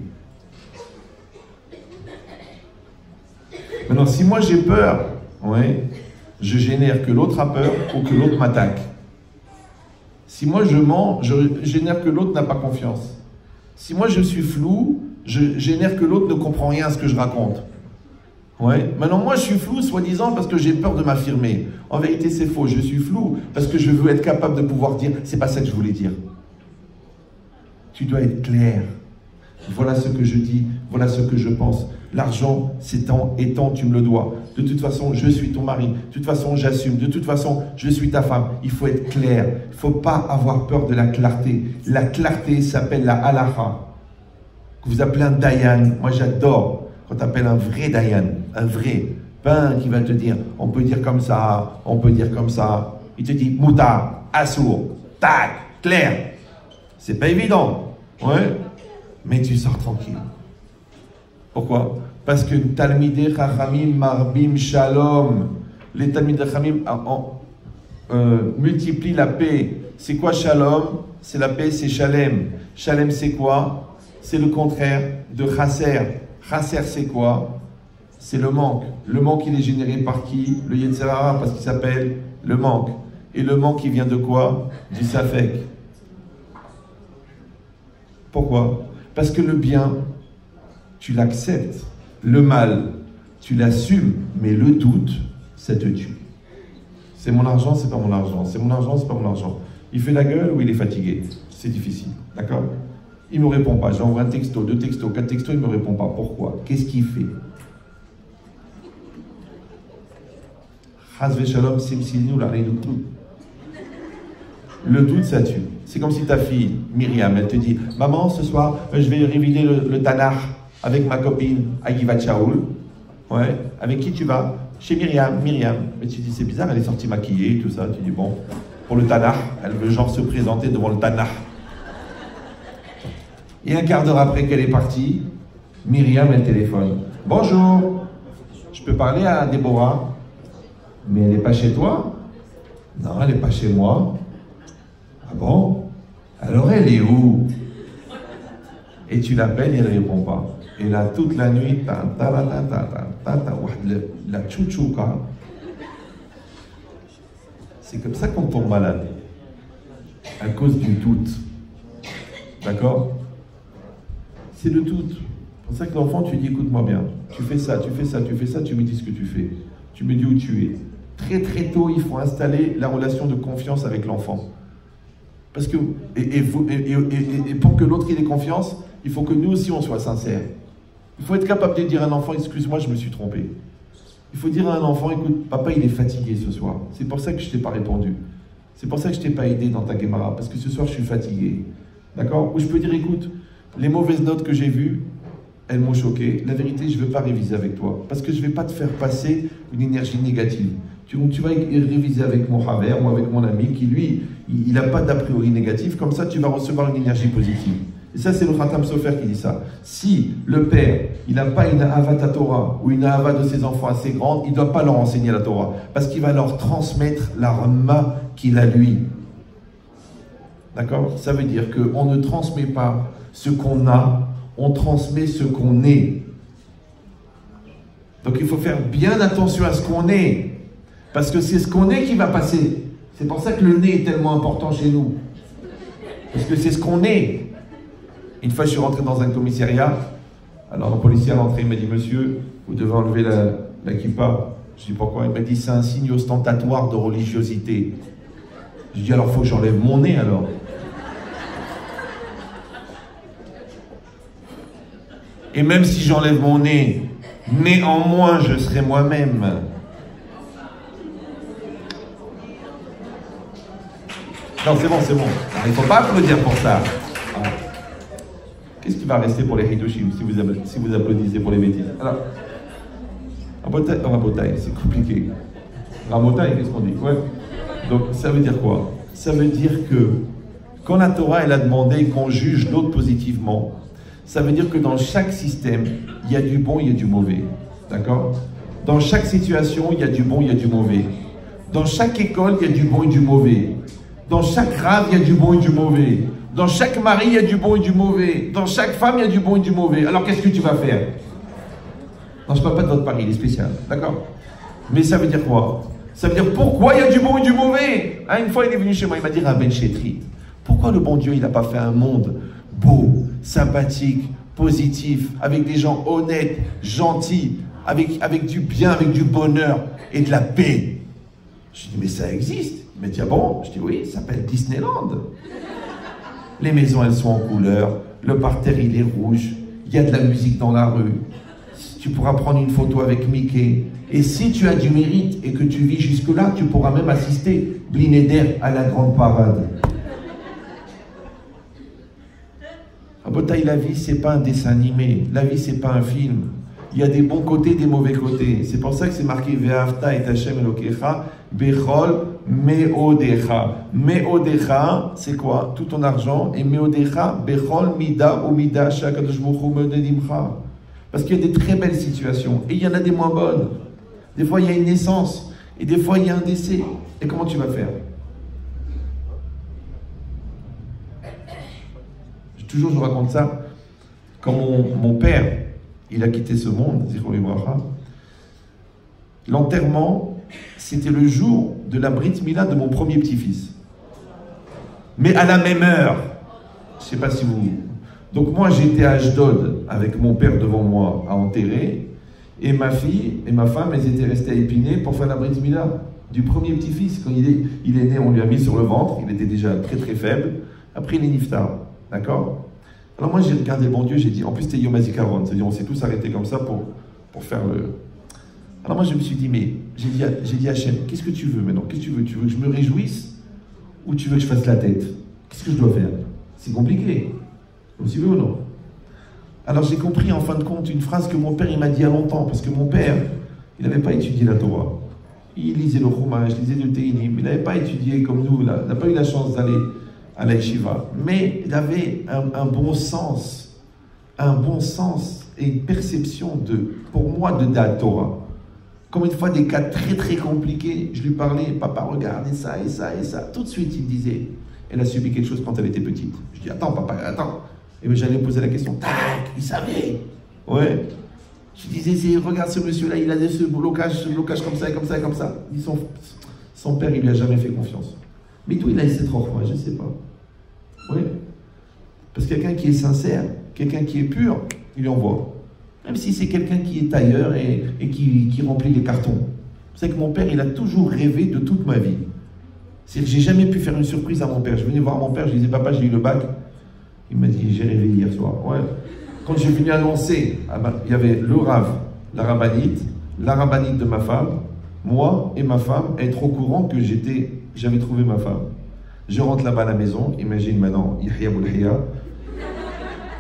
[SPEAKER 1] Maintenant, si moi j'ai peur, ouais, je génère que l'autre a peur ou que l'autre m'attaque. Si moi je mens, je génère que l'autre n'a pas confiance. Si moi je suis flou, je génère que l'autre ne comprend rien à ce que je raconte. Ouais. Maintenant, moi je suis flou, soi-disant, parce que j'ai peur de m'affirmer. En vérité, c'est faux. Je suis flou parce que je veux être capable de pouvoir dire, c'est pas ça que je voulais dire. Tu dois être clair. Voilà ce que je dis, voilà ce que je pense. L'argent, c'est tant et tant, tu me le dois. De toute façon, je suis ton mari. De toute façon, j'assume. De toute façon, je suis ta femme. Il faut être clair. Il ne faut pas avoir peur de la clarté. La clarté s'appelle la halakha. Que vous appelez un dayan. Moi, j'adore quand tu appelles un vrai dayan. Un vrai. Pas un qui va te dire, on peut dire comme ça, on peut dire comme ça. Il te dit, mouta, assour, tac, clair. C'est pas évident. Ouais. Mais tu sors tranquille. Pourquoi? Parce que Talmidei Chachamim Marbim Shalom. Les Talmidei Chachamim multiplient la paix. C'est quoi Shalom? C'est la paix, c'est Shalem. Shalem, c'est quoi? C'est le contraire de Chasser. Chasser, c'est quoi? C'est le manque. Le manque, il est généré par qui? Le Yetzer Hara, parce qu'il s'appelle le manque. Et le manque, il vient de quoi? Du Safek. Pourquoi? Parce que le bien, tu l'acceptes. Le mal, tu l'assumes. Mais le doute, ça te tue. C'est mon argent, c'est pas mon argent. C'est mon argent, c'est pas mon argent. Il fait la gueule ou il est fatigué? C'est difficile. D'accord? Il me répond pas. J'envoie un texto, 2 textos, 4 textos, il me répond pas. Pourquoi? Qu'est-ce qu'il fait? Le doute, ça tue. C'est comme si ta fille, Myriam, elle te dit, maman, ce soir, je vais réviser le Tanakh avec ma copine, Ayivat Shaoul. Ouais. Avec qui tu vas? Chez Myriam. Mais tu dis, c'est bizarre, elle est sortie maquillée, tout ça. Tu dis, bon, pour le Tanakh, elle veut genre se présenter devant le Tanakh. Et un quart d'heure après qu'elle est partie, Myriam, elle téléphone. Bonjour, je peux parler à Déborah? Mais elle n'est pas chez toi? Non, elle n'est pas chez moi. Ah bon? Alors elle est où? Et tu l'appelles et elle ne répond pas. Et là, toute la nuit, la tchouchouka. C'est comme ça qu'on tombe malade. À cause du doute. D'accord? C'est le doute. C'est pour ça que l'enfant, tu dis, écoute-moi bien. Tu fais ça, tu fais ça, tu fais ça, tu me dis ce que tu fais. tu me dis où tu es. Très très tôt, il faut installer la relation de confiance avec l'enfant. Parce que, et pour que l'autre ait confiance, il faut que nous aussi on soit sincères. Il faut être capable de dire à un enfant, excuse-moi, je me suis trompé. Il faut dire à un enfant, écoute, papa il est fatigué ce soir. C'est pour ça que je ne t'ai pas répondu. C'est pour ça que je ne t'ai pas aidé dans ta Gemara, parce que ce soir je suis fatigué. D'accord? Ou je peux dire, écoute, les mauvaises notes que j'ai vues, elles m'ont choqué. La vérité, je ne veux pas réviser avec toi, parce que je ne vais pas te faire passer une énergie négative. Tu vas réviser avec mon haver ou avec mon ami qui, lui, il n'a pas d'a priori négatif. Comme ça, tu vas recevoir une énergie positive. Et ça, c'est le Khatam Sofer qui dit ça. Si le père, il n'a pas une Avat à Torah ou une Avat de ses enfants assez grande, il ne doit pas leur enseigner la Torah. Parce qu'il va leur transmettre la Ramma qu'il a lui. D'accord? Ça veut dire qu'on ne transmet pas ce qu'on a, on transmet ce qu'on est. Donc il faut faire bien attention à ce qu'on est. Parce que c'est ce qu'on est qui va passer. C'est pour ça que le nez est tellement important chez nous. Parce que c'est ce qu'on est. Une fois, je suis rentré dans un commissariat. Alors, le policier à l'entrée, il m'a dit, monsieur, vous devez enlever la kippa. Je dis, pourquoi? Il m'a dit, c'est un signe ostentatoire de religiosité. Je dis, alors, il faut que j'enlève mon nez, alors. Et même si j'enlève mon nez, néanmoins, je serai moi-même. Non, c'est bon, c'est bon. Il ne faut pas applaudir pour ça. Qu'est-ce qui va rester pour les Hidoshim si vous applaudissez pour les bêtises? Alors, Rabotai, c'est compliqué. Rabotai, qu'est-ce qu'on dit? Ouais. Donc, ça veut dire quoi? Ça veut dire que quand la Torah, elle a demandé qu'on juge l'autre positivement, ça veut dire que dans chaque système, il y a du bon, il y a du mauvais. D'accord? Dans chaque situation, il y a du bon, il y a du mauvais. Dans chaque école, il y a du bon et du mauvais. Dans chaque rave, il y a du bon et du mauvais. Dans chaque mari, il y a du bon et du mauvais. Dans chaque femme, il y a du bon et du mauvais. Alors, qu'est-ce que tu vas faire? Non, je ne parle pas de votre mari, il est spécial. D'accord? Mais ça veut dire quoi? Ça veut dire pourquoi il y a du bon et du mauvais? Hein, une fois, il est venu chez moi, il m'a dit, Rabben Chétrit, pourquoi le bon Dieu, il n'a pas fait un monde beau, sympathique, positif, avec des gens honnêtes, gentils, avec du bien, avec du bonheur et de la paix? Je dis, mais ça existe. Il m'a dit, ah bon? Je dis, oui, ça s'appelle Disneyland. Les maisons, elles sont en couleur, le parterre, il est rouge, il y a de la musique dans la rue, tu pourras prendre une photo avec Mickey, et si tu as du mérite et que tu vis jusque-là, tu pourras même assister, Blinéder, à la grande parade. Rabotaï, la vie, c'est pas un dessin animé, la vie, c'est pas un film. Il y a des bons côtés, des mauvais côtés. C'est pour ça que c'est marqué Ve'afta et Hashem Elokecha Bechol Meodecha. Meodecha, c'est quoi? Tout ton argent. Et Meodecha Bechol Mida ou Mida Shakadosh Baruch Hu Meodedimcha. Parce qu'il y a des très belles situations et il y en a des moins bonnes. Des fois il y a une naissance et des fois il y a un décès. Et comment tu vas faire? Toujours je raconte ça. Quand mon père il a quitté ce monde, l'enterrement, c'était le jour de la Brit Mila de mon premier petit-fils. Mais à la même heure. Je ne sais pas si vous... Donc moi, j'étais à Ashdod avec mon père devant moi à enterrer. Et ma fille et ma femme, elles étaient restées à Épinay pour faire la Brit Mila du premier petit-fils. Quand il est né, on lui a mis sur le ventre. Il était déjà très très faible. Après, il est niftar. D'accord? Alors moi j'ai regardé le bon Dieu, j'ai dit, en plus c'était Yom HaZikaron, c'est-à-dire on s'est tous arrêtés comme ça pour faire le... Alors moi je me suis dit, mais j'ai dit à Hachem, qu'est-ce que tu veux maintenant? Qu'est-ce que tu veux? Tu veux que je me réjouisse ou tu veux que je fasse la tête? Qu'est-ce que je dois faire? C'est compliqué. Vous suivez ou non? Alors j'ai compris en fin de compte une phrase que mon père il m'a dit il y a longtemps, parce que mon père, il n'avait pas étudié la Torah. Il lisait le Chumash, il lisait le Teilim, il n'avait pas étudié comme nous, il n'a pas eu la chance d'aller à la yeshiva, mais il avait un bon sens et une perception pour moi, de la Torah. Comme une fois des cas très très compliqués, je lui parlais, papa regardez ça et ça et ça. Tout de suite il me disait, elle a subi quelque chose quand elle était petite. Je dis attends papa, attends. Et bien j'allais poser la question, tac, il savait. Ouais. Je disais, regarde ce monsieur-là, il a ce blocage comme ça et comme ça et comme ça. Il dit, son père, il lui a jamais fait confiance. Mais d'où il a essayé trop froid, je ne sais pas. Oui. Parce que quelqu'un qui est sincère, quelqu'un qui est pur, il lui envoie. Même si c'est quelqu'un qui est tailleur et qui remplit les cartons. Vous savez que mon père, il a toujours rêvé de toute ma vie. C'est-à-dire que j'ai jamais pu faire une surprise à mon père. Je venais voir mon père, je lui disais, papa, j'ai eu le bac. Il m'a dit, j'ai rêvé hier soir. Ouais. Quand j'ai venu annoncer, il y avait le Rav, la rabbinite de ma femme, moi et ma femme, être au courant que j'avais trouvé ma femme. Je rentre là-bas à la maison, imagine maintenant, Yahya Boulhia,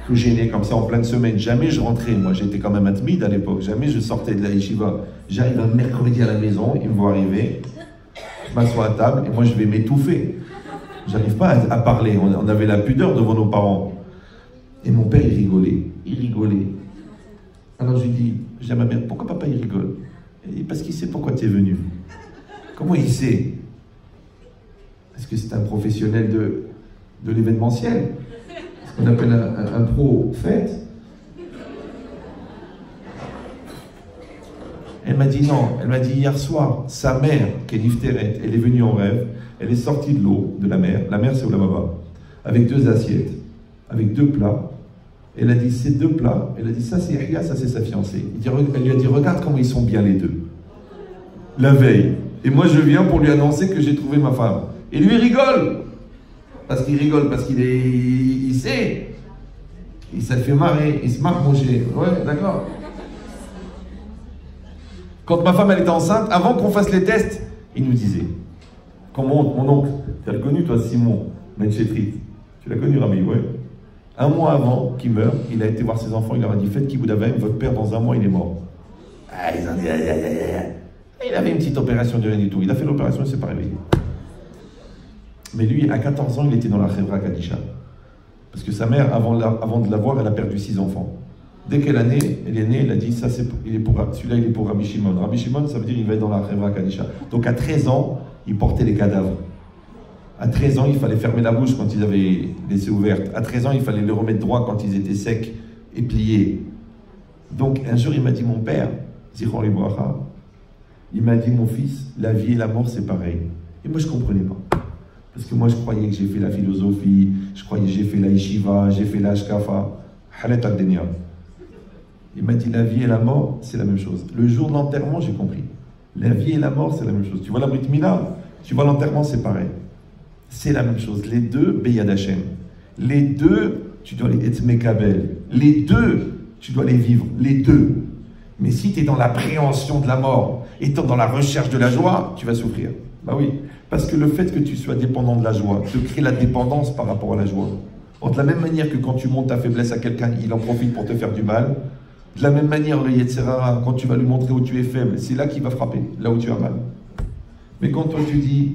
[SPEAKER 1] tout gêné comme ça en pleine semaine. Jamais je rentrais, moi j'étais quand même timide à l'époque, jamais je sortais de la yeshiva. J'arrive un mercredi à la maison, ils me voient arriver, je m'assois à table et moi je vais m'étouffer. J'arrive pas à parler, on avait la pudeur devant nos parents. Et mon père il rigolait. Alors je lui dis à ma mère, pourquoi papa il rigole? Elle dit, parce qu'il sait pourquoi tu es venu. Comment il sait? Est-ce que c'est un professionnel de l'événementiel? Ce qu'on appelle un pro-fait? Elle m'a dit non. Elle m'a dit hier soir, sa mère, qui est Nifteret, elle est venue en rêve, elle est sortie de l'eau, de la mer. La mer, c'est Olamaba, avec 2 assiettes, avec 2 plats. Elle a dit, ces 2 plats, elle a dit, ça c'est Yahya, ça c'est sa fiancée. Elle lui a dit, regarde comment ils sont bien les deux. La veille. Et moi je viens pour lui annoncer que j'ai trouvé ma femme. Et lui il rigole. Parce qu'il sait. Il s'est fait marrer. Il se marre, mon cher. Ouais, d'accord. Quand ma femme elle était enceinte, avant qu'on fasse les tests, il nous disait, mon oncle, tu as le connu toi, Simon Menchetrit. Tu l'as connu, Rami, ouais. Un mois avant qu'il meure, il a été voir ses enfants, il leur a dit, faites Kiboud Avayim, votre père dans un mois il est mort. Ah, ils ont dit, il avait une petite opération de rien du tout. Il a fait l'opération, il ne s'est pas réveillé. Mais lui, à 14 ans, il était dans la Chevra Kadisha. Parce que sa mère, avant de l'avoir, elle a perdu 6 enfants. Dès qu'elle est née, elle a dit, celui-là, il est pour Rabbi Shimon. Rabbi Shimon, ça veut dire qu'il va être dans la Chevra Kadisha. Donc à 13 ans, il portait les cadavres. À 13 ans, il fallait fermer la bouche quand ils avaient laissé ouverte. À 13 ans, il fallait les remettre droit quand ils étaient secs et pliés. Donc un jour, il m'a dit, mon père, Zichron Libracha, il m'a dit, mon fils, la vie et la mort, c'est pareil. Et moi, je ne comprenais pas. Parce que moi, je croyais que j'ai fait la philosophie, je croyais que j'ai fait la yeshiva, j'ai fait la shkafa. Halet al-Denia. Il m'a dit, la vie et la mort, c'est la même chose. Le jour de l'enterrement, j'ai compris. La vie et la mort, c'est la même chose. Tu vois la Brit Mila, tu vois l'enterrement, c'est pareil. C'est la même chose. Les deux, Beyad Hashem. Les deux, tu dois les être mekabel. Les deux, tu dois les vivre. Les deux. Mais si tu es dans l'appréhension de la mort, étant dans la recherche de la joie, tu vas souffrir. Bah oui. Parce que le fait que tu sois dépendant de la joie te crée la dépendance par rapport à la joie. De la même manière que quand tu montres ta faiblesse à quelqu'un, il en profite pour te faire du mal. De la même manière, le Yetzirah, quand tu vas lui montrer où tu es faible, c'est là qu'il va frapper, là où tu as mal. Mais quand toi tu dis,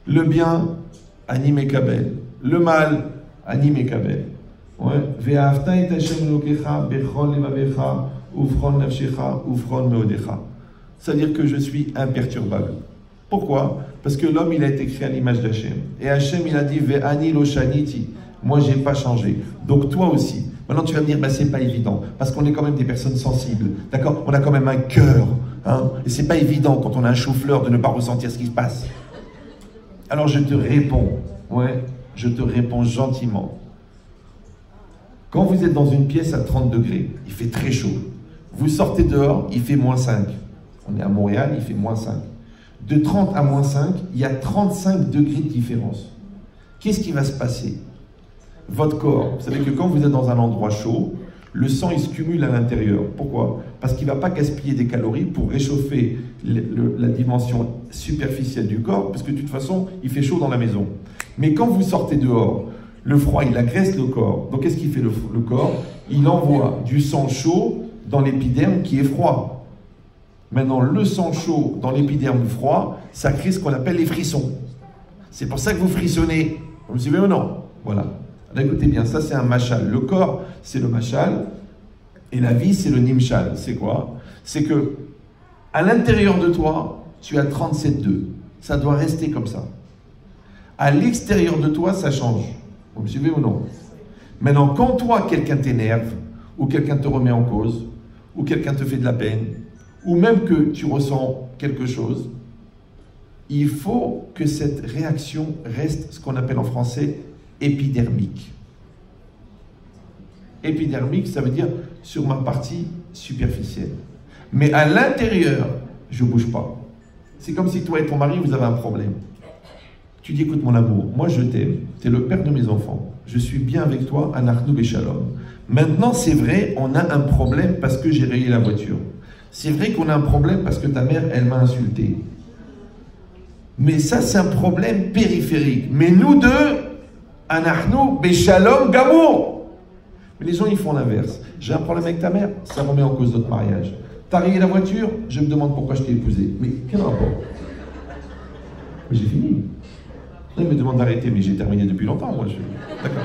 [SPEAKER 1] le bien, anime kabel, le mal, anime kabel. Ve'afta et Hashem Elokecha bechol levavecha ufron nafshecha ufron meodecha. C'est-à-dire que je suis imperturbable. Pourquoi? Parce que l'homme, il a été créé à l'image d'Hachem. Et Hachem, il a dit, ve'ani lo shaniti. Moi, j'ai pas changé. Donc toi aussi. Maintenant, tu vas me dire, bah, c'est pas évident. Parce qu'on est quand même des personnes sensibles. D'accord? On a quand même un cœur. Hein? Et c'est pas évident, quand on a un chou-fleur, de ne pas ressentir ce qui se passe. Alors, je te réponds. Ouais, je te réponds gentiment. Quand vous êtes dans une pièce à 30 degrés, il fait très chaud. Vous sortez dehors, il fait moins 5. On est à Montréal, il fait moins 5. De 30 à moins 5, il y a 35 degrés de différence. Qu'est-ce qui va se passer? Votre corps, vous savez que quand vous êtes dans un endroit chaud, le sang il se cumule à l'intérieur. Pourquoi? Parce qu'il ne va pas gaspiller des calories pour réchauffer la dimension superficielle du corps, parce que de toute façon, il fait chaud dans la maison. Mais quand vous sortez dehors, le froid, il agresse le corps. Donc qu'est-ce qu'il fait le corps? Il envoie du sang chaud dans l'épiderme qui est froid. Maintenant, le sang chaud dans l'épiderme froid, ça crée ce qu'on appelle les frissons. C'est pour ça que vous frissonnez. Vous me suivez ou non? Voilà. Alors, écoutez bien, ça c'est un machal. Le corps, c'est le machal. Et la vie, c'est le nimshal. C'est quoi? C'est que, à l'intérieur de toi, tu as 37,2. Ça doit rester comme ça. À l'extérieur de toi, ça change. Vous me suivez ou non? Maintenant, quand toi, quelqu'un t'énerve, ou quelqu'un te remet en cause, ou quelqu'un te fait de la peine, ou même que tu ressens quelque chose, il faut que cette réaction reste ce qu'on appelle en français épidermique. Épidermique, ça veut dire sur ma partie superficielle. Mais à l'intérieur, je ne bouge pas. C'est comme si toi et ton mari, vous avez un problème. Tu dis, écoute mon amour, moi je t'aime, tu es le père de mes enfants, je suis bien avec toi, anachnu beshalom. Maintenant, c'est vrai, on a un problème parce que j'ai rayé la voiture. C'est vrai qu'on a un problème parce que ta mère, elle m'a insulté. Mais ça, c'est un problème périphérique. Mais nous deux, anachnu beshalom gamour. Mais les gens, ils font l'inverse. J'ai un problème avec ta mère, ça remet en cause notre mariage. T'as rayé la voiture, je me demande pourquoi je t'ai épousé. Mais quel rapport? J'ai fini. Non, il me demande d'arrêter, mais j'ai terminé depuis longtemps, moi. D'accord.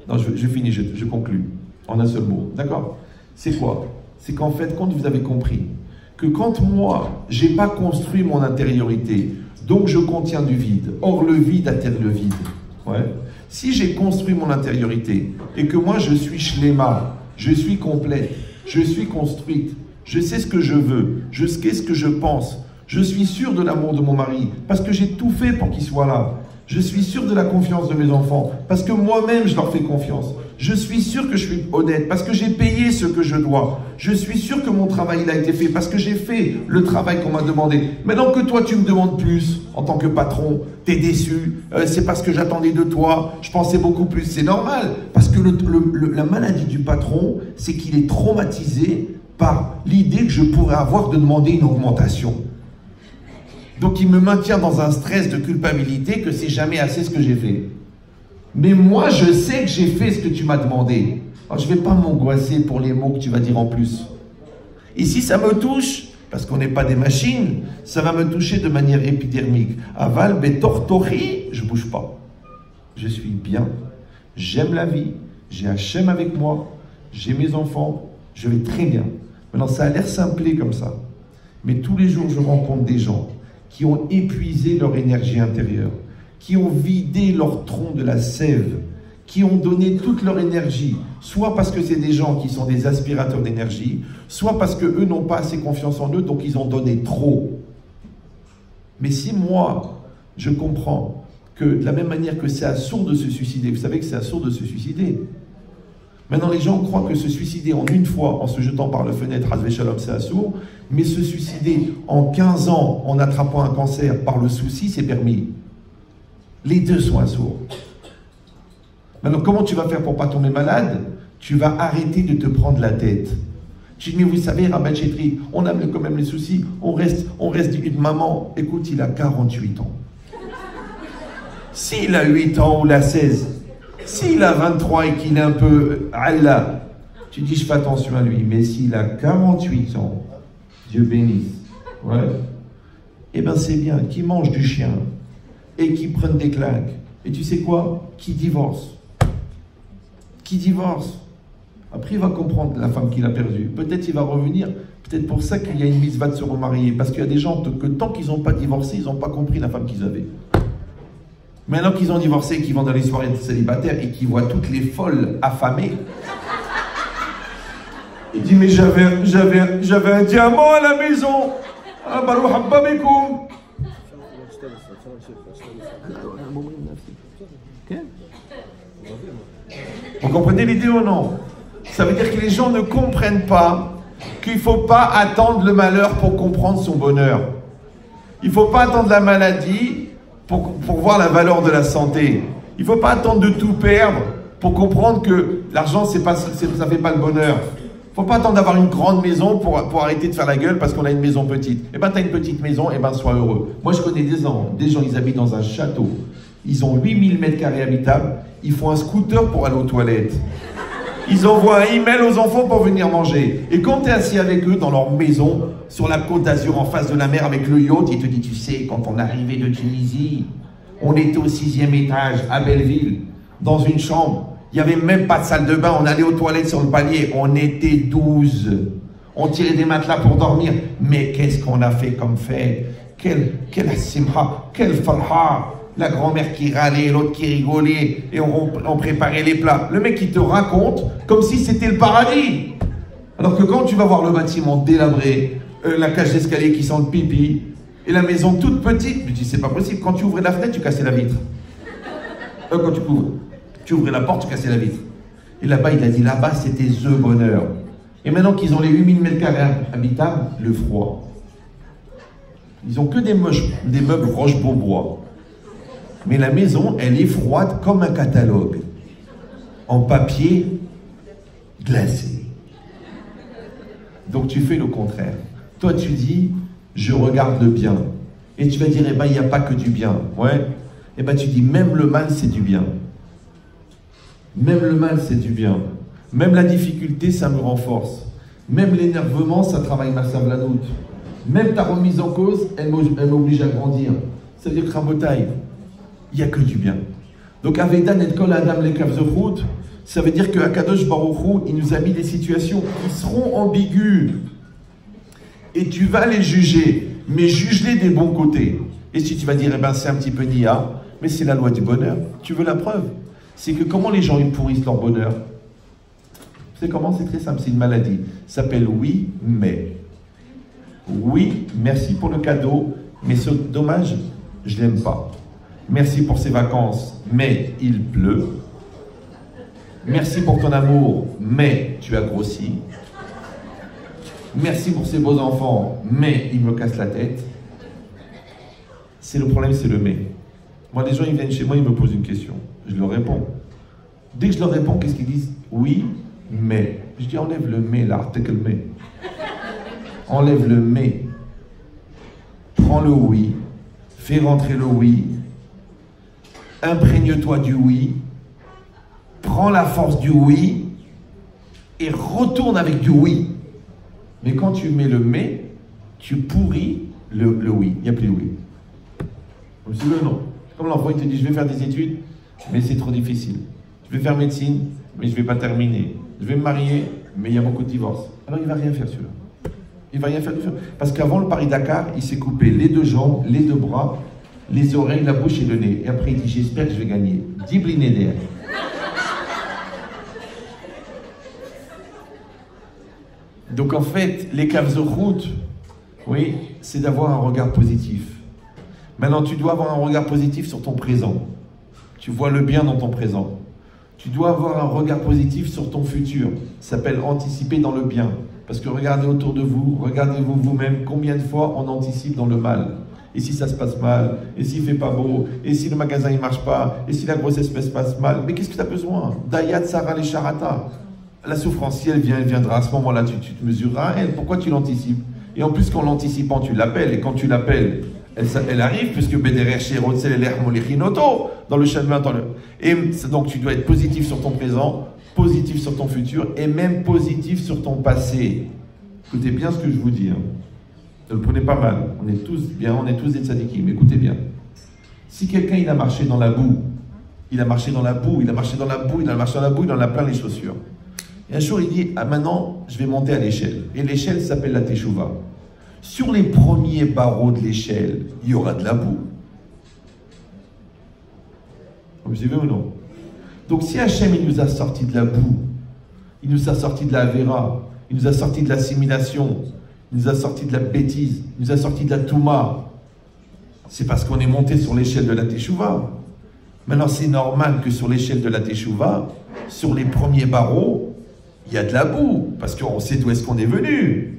[SPEAKER 1] Non, je finis, je conclue. En un seul mot. D'accord? C'est quoi? C'est qu'en fait, quand vous avez compris que quand moi, j'ai pas construit mon intériorité, donc je contiens du vide. Or, le vide attire le vide. Ouais. Si j'ai construit mon intériorité et que moi, je suis shléma, je suis complète, je suis construite, je sais ce que je veux, je sais ce que je pense, je suis sûr de l'amour de mon mari, parce que j'ai tout fait pour qu'il soit là. Je suis sûr de la confiance de mes enfants, parce que moi-même je leur fais confiance. Je suis sûr que je suis honnête, parce que j'ai payé ce que je dois. Je suis sûr que mon travail il a été fait, parce que j'ai fait le travail qu'on m'a demandé. Maintenant que toi tu me demandes plus, en tant que patron, t'es déçu, c'est parce que j'attendais de toi, je pensais beaucoup plus. C'est normal, parce que la maladie du patron, c'est qu'il est traumatisé par l'idée que je pourrais avoir de demander une augmentation. Donc il me maintient dans un stress de culpabilité que c'est jamais assez ce que j'ai fait. Mais moi je sais que j'ai fait ce que tu m'as demandé. Alors je ne vais pas m'angoisser pour les mots que tu vas dire en plus. Et si ça me touche, parce qu'on n'est pas des machines, ça va me toucher de manière épidermique. Aval betortori, je ne bouge pas. Je suis bien, j'aime la vie, j'ai Hachem avec moi, j'ai mes enfants, je vais très bien. Maintenant ça a l'air simplé comme ça. Mais tous les jours je rencontre des gens qui ont épuisé leur énergie intérieure, qui ont vidé leur tronc de la sève, qui ont donné toute leur énergie, soit parce que c'est des gens qui sont des aspirateurs d'énergie, soit parce qu'eux n'ont pas assez confiance en eux, donc ils ont donné trop. Mais si moi, je comprends que de la même manière que c'est assourd de se suicider, vous savez que c'est assourd de se suicider. Maintenant, les gens croient que se suicider en une fois, en se jetant par la fenêtre, Hazvé Shalom, c'est assourd, mais se suicider en 15 ans, en attrapant un cancer par le souci, c'est permis. Les deux sont assourds. Maintenant, comment tu vas faire pour ne pas tomber malade? Tu vas arrêter de te prendre la tête. Tu dis, mais vous savez, Rabbi Chetri, on a quand même les soucis, on reste une maman. Écoute, il a 48 ans. S'il a 8 ans ou il a 16, s'il a 23 et qu'il est un peu Allah, tu dis je fais attention à lui. Mais s'il a 48 ans, Dieu bénisse, ouais, eh bien c'est bien qu'il mange du chien et qu'il prenne des claques. Et tu sais quoi? Qu'il divorce. Qu'il divorce. Après il va comprendre la femme qu'il a perdue. Peut-être il va revenir. Peut-être pour ça qu'il y a une mitzvah de se remarier. Parce qu'il y a des gens que tant qu'ils n'ont pas divorcé, ils n'ont pas compris la femme qu'ils avaient. Maintenant qu'ils ont divorcé, qu'ils vont dans les soirées de célibataires et qu'ils voient toutes les folles affamées, il dit mais j'avais un diamant à la maison. Ah, Baruch Abba Bekoum. Vous comprenez l'idée ou non? Ça veut dire que les gens ne comprennent pas qu'il ne faut pas attendre le malheur pour comprendre son bonheur. Il ne faut pas attendre la maladie pour voir la valeur de la santé. Il ne faut pas attendre de tout perdre pour comprendre que l'argent, ça ne fait pas le bonheur. Il ne faut pas attendre d'avoir une grande maison pour arrêter de faire la gueule parce qu'on a une maison petite. Eh bien, tu as une petite maison, eh bien, sois heureux. Moi, je connais des gens, ils habitent dans un château. Ils ont 8000 m² habitables. Ils font un scooter pour aller aux toilettes. Ils envoient un email aux enfants pour venir manger. Et quand tu es assis avec eux dans leur maison, sur la côte d'Azur, en face de la mer, avec le yacht, il te dit, tu sais, quand on arrivait de Tunisie, on était au 6e étage, à Belleville, dans une chambre. Il n'y avait même pas de salle de bain. On allait aux toilettes sur le palier. On était 12. On tirait des matelas pour dormir. Mais qu'est-ce qu'on a fait comme fête? Quelle simha, quelle farha. La grand-mère qui râlait, l'autre qui rigolait, et on préparait les plats. Le mec qui te raconte comme si c'était le paradis. Alors que quand tu vas voir le bâtiment délabré, la cage d'escalier qui sent le pipi, et la maison toute petite, tu dis c'est pas possible. Quand tu ouvrais la fenêtre, tu cassais la vitre. Quand tu ouvrais la porte, tu cassais la vitre. Et là-bas, il a dit, là-bas, c'était the bonheur. Et maintenant qu'ils ont les 8000 m² habitables, le froid. Ils ont que des meubles Roche-Beaubois. Mais la maison, elle est froide comme un catalogue. En papier glacé. Donc tu fais le contraire. Toi tu dis, je regarde le bien. Et tu vas dire, eh ben il n'y a pas que du bien. Ouais. Eh ben tu dis, même le mal c'est du bien. Même le mal c'est du bien. Même la difficulté ça me renforce. Même l'énervement ça travaille ma savlanout. Même ta remise en cause, elle m'oblige à grandir. Ça veut dire que Rabotai, il n'y a que du bien. Donc Avedan et Kol Adam les Kavzochut, ça veut dire que Akadosh Baruch Hu, il nous a mis des situations qui seront ambiguës. Et tu vas les juger, mais juge-les des bons côtés. Et si tu vas dire, eh ben c'est un petit peu nia, mais c'est la loi du bonheur. Tu veux la preuve? C'est que comment les gens ils pourrissent leur bonheur? Tu sais comment? C'est très simple, c'est une maladie. Ça s'appelle oui, mais. Oui, merci pour le cadeau, mais ce dommage, je l'aime pas. Merci pour ces vacances, mais il pleut. Merci pour ton amour, mais tu as grossi. Merci pour ces beaux enfants, mais ils me cassent la tête. C'est le problème, c'est le mais. Moi, les gens, ils viennent chez moi, ils me posent une question. Je leur réponds. Dès que je leur réponds, qu'est-ce qu'ils disent? Oui, mais. Je dis, enlève le mais, l'article mais. Enlève le mais. Prends le oui. Fais rentrer le oui. Imprègne-toi du oui. Prends la force du oui. Et retourne avec du oui. Mais quand tu mets le mais, tu pourris le oui. Il n'y a plus de oui. Comme si le non. Comme l'enfant, il te dit, je vais faire des études, mais c'est trop difficile. Je vais faire médecine, mais je ne vais pas terminer. Je vais me marier, mais il y a beaucoup de divorces. Alors il ne va rien faire celui-là. Il ne va rien faire du tout. Parce qu'avant le Paris-Dakar, il s'est coupé les 2 jambes, les 2 bras, les oreilles, la bouche et le nez. Et après, il dit, j'espère que je vais gagner. 10 blinés derrière. Donc en fait, les Kavzochut, oui, c'est d'avoir un regard positif. Maintenant, tu dois avoir un regard positif sur ton présent. Tu vois le bien dans ton présent. Tu dois avoir un regard positif sur ton futur. Ça s'appelle anticiper dans le bien. Parce que regardez autour de vous, regardez-vous vous-même, combien de fois on anticipe dans le mal. Et si ça se passe mal, et s'il ne fait pas beau, et si le magasin ne marche pas, et si la grossesse se passe mal, mais qu'est-ce que tu as besoin? Dayat Sarah les Charata. La souffrance, si elle viendra à ce moment-là, tu te mesureras, elle, pourquoi tu l'anticipes? Et en plus, qu'en l'anticipant, tu l'appelles, et quand tu l'appelles, elle arrive, puisque Bederer Sherotzel Molichinotto, dans le chemin, et donc tu dois être positif sur ton présent, positif sur ton futur, et même positif sur ton passé. Écoutez bien ce que je vous dis. Hein. Ne le prenez pas mal. On est tous bien, on est tous des tzadikim. Écoutez bien. Si quelqu'un, il a marché dans la boue, il a marché dans la boue, il a marché dans la boue, il a marché dans la boue, il en a plein les chaussures. Et un jour, il dit, ah maintenant, je vais monter à l'échelle. Et l'échelle s'appelle la Teshuvah. Sur les premiers barreaux de l'échelle, il y aura de la boue. Vous suivez ou non? Donc si Hachem, il nous a sorti de la boue, il nous a sorti de la Avera, il nous a sorti de l'assimilation, il nous a sorti de la bêtise, il nous a sorti de la Touma, c'est parce qu'on est monté sur l'échelle de la Teshuvah. Maintenant, c'est normal que sur l'échelle de la Teshuvah, sur les premiers barreaux, il y a de la boue, parce qu'on sait d'où est-ce qu'on est venu.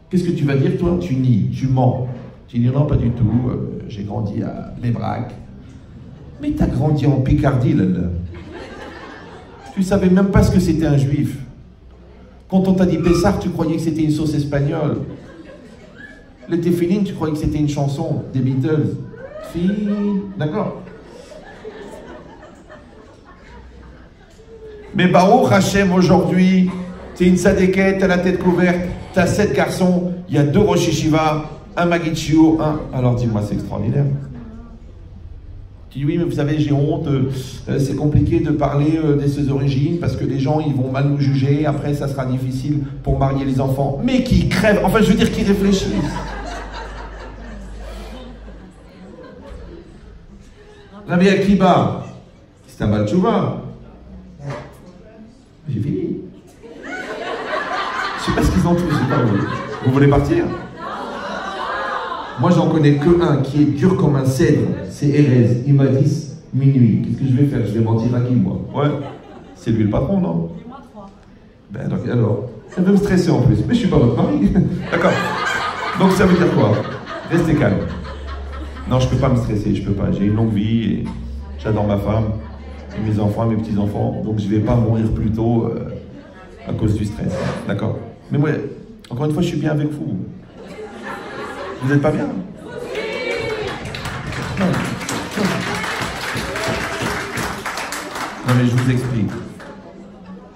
[SPEAKER 1] Qu'est-ce que tu vas dire, toi? Tu nies, tu mens. Tu dis non, pas du tout, j'ai grandi à Lébrac. Mais tu as grandi en Picardie, là. Tu ne savais même pas ce que c'était un juif. Quand on t'a dit Pessar, tu croyais que c'était une sauce espagnole. Le Tefillin, tu croyais que c'était une chanson des Beatles. D'accord? Mais Baruch Hashem, aujourd'hui, tu es une sadéquette, tu as la tête couverte, tu as 7 garçons, il y a 2 Rosh Yeshiva, un Maggid Shiur, un... Alors dis-moi, c'est extraordinaire. Tu dis oui, mais vous savez, j'ai honte, c'est compliqué de parler de ses origines parce que les gens, ils vont mal nous juger, après ça sera difficile pour marier les enfants. Mais qui crèvent, enfin je veux dire qui réfléchissent. Rabbi Akiba, c'est un Baal Tshuva. J'ai fini. Je sais pas ce qu'ils ont tous, je sais pas. Vous voulez partir? Moi, j'en connais que un qui est dur comme un cèdre, c'est Erez. Il m'a dit minuit. Qu'est-ce que je vais faire? Je vais mentir à qui, moi? Ouais. C'est lui le patron, non? Et moi 3. Ben, donc, alors, ça veut me stresser en plus. Mais je suis pas votre mari. D'accord. Donc ça veut dire quoi? Restez calme. Non, je peux pas me stresser, je peux pas. J'ai une longue vie et j'adore ma femme, et mes enfants, mes petits-enfants. Donc je vais pas mourir plus tôt à cause du stress. D'accord? Mais moi, encore une fois, je suis bien avec vous. Vous n'êtes pas bien? Non mais je vous explique.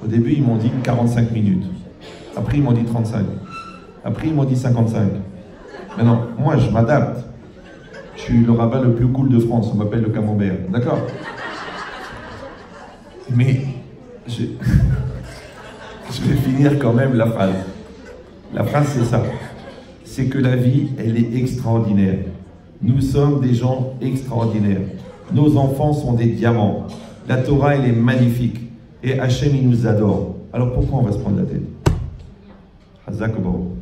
[SPEAKER 1] Au début, ils m'ont dit 45 minutes. Après, ils m'ont dit 35. Après, ils m'ont dit 55. Maintenant, moi, je m'adapte. Je suis le rabbin le plus cool de France. On m'appelle le camembert. D'accord? Mais je vais finir quand même la phrase. La phrase, c'est ça. C'est que la vie, elle est extraordinaire. Nous sommes des gens extraordinaires. Nos enfants sont des diamants. La Torah, elle est magnifique. Et Hachem, il nous adore. Alors pourquoi on va se prendre la tête? Hazak Baruch.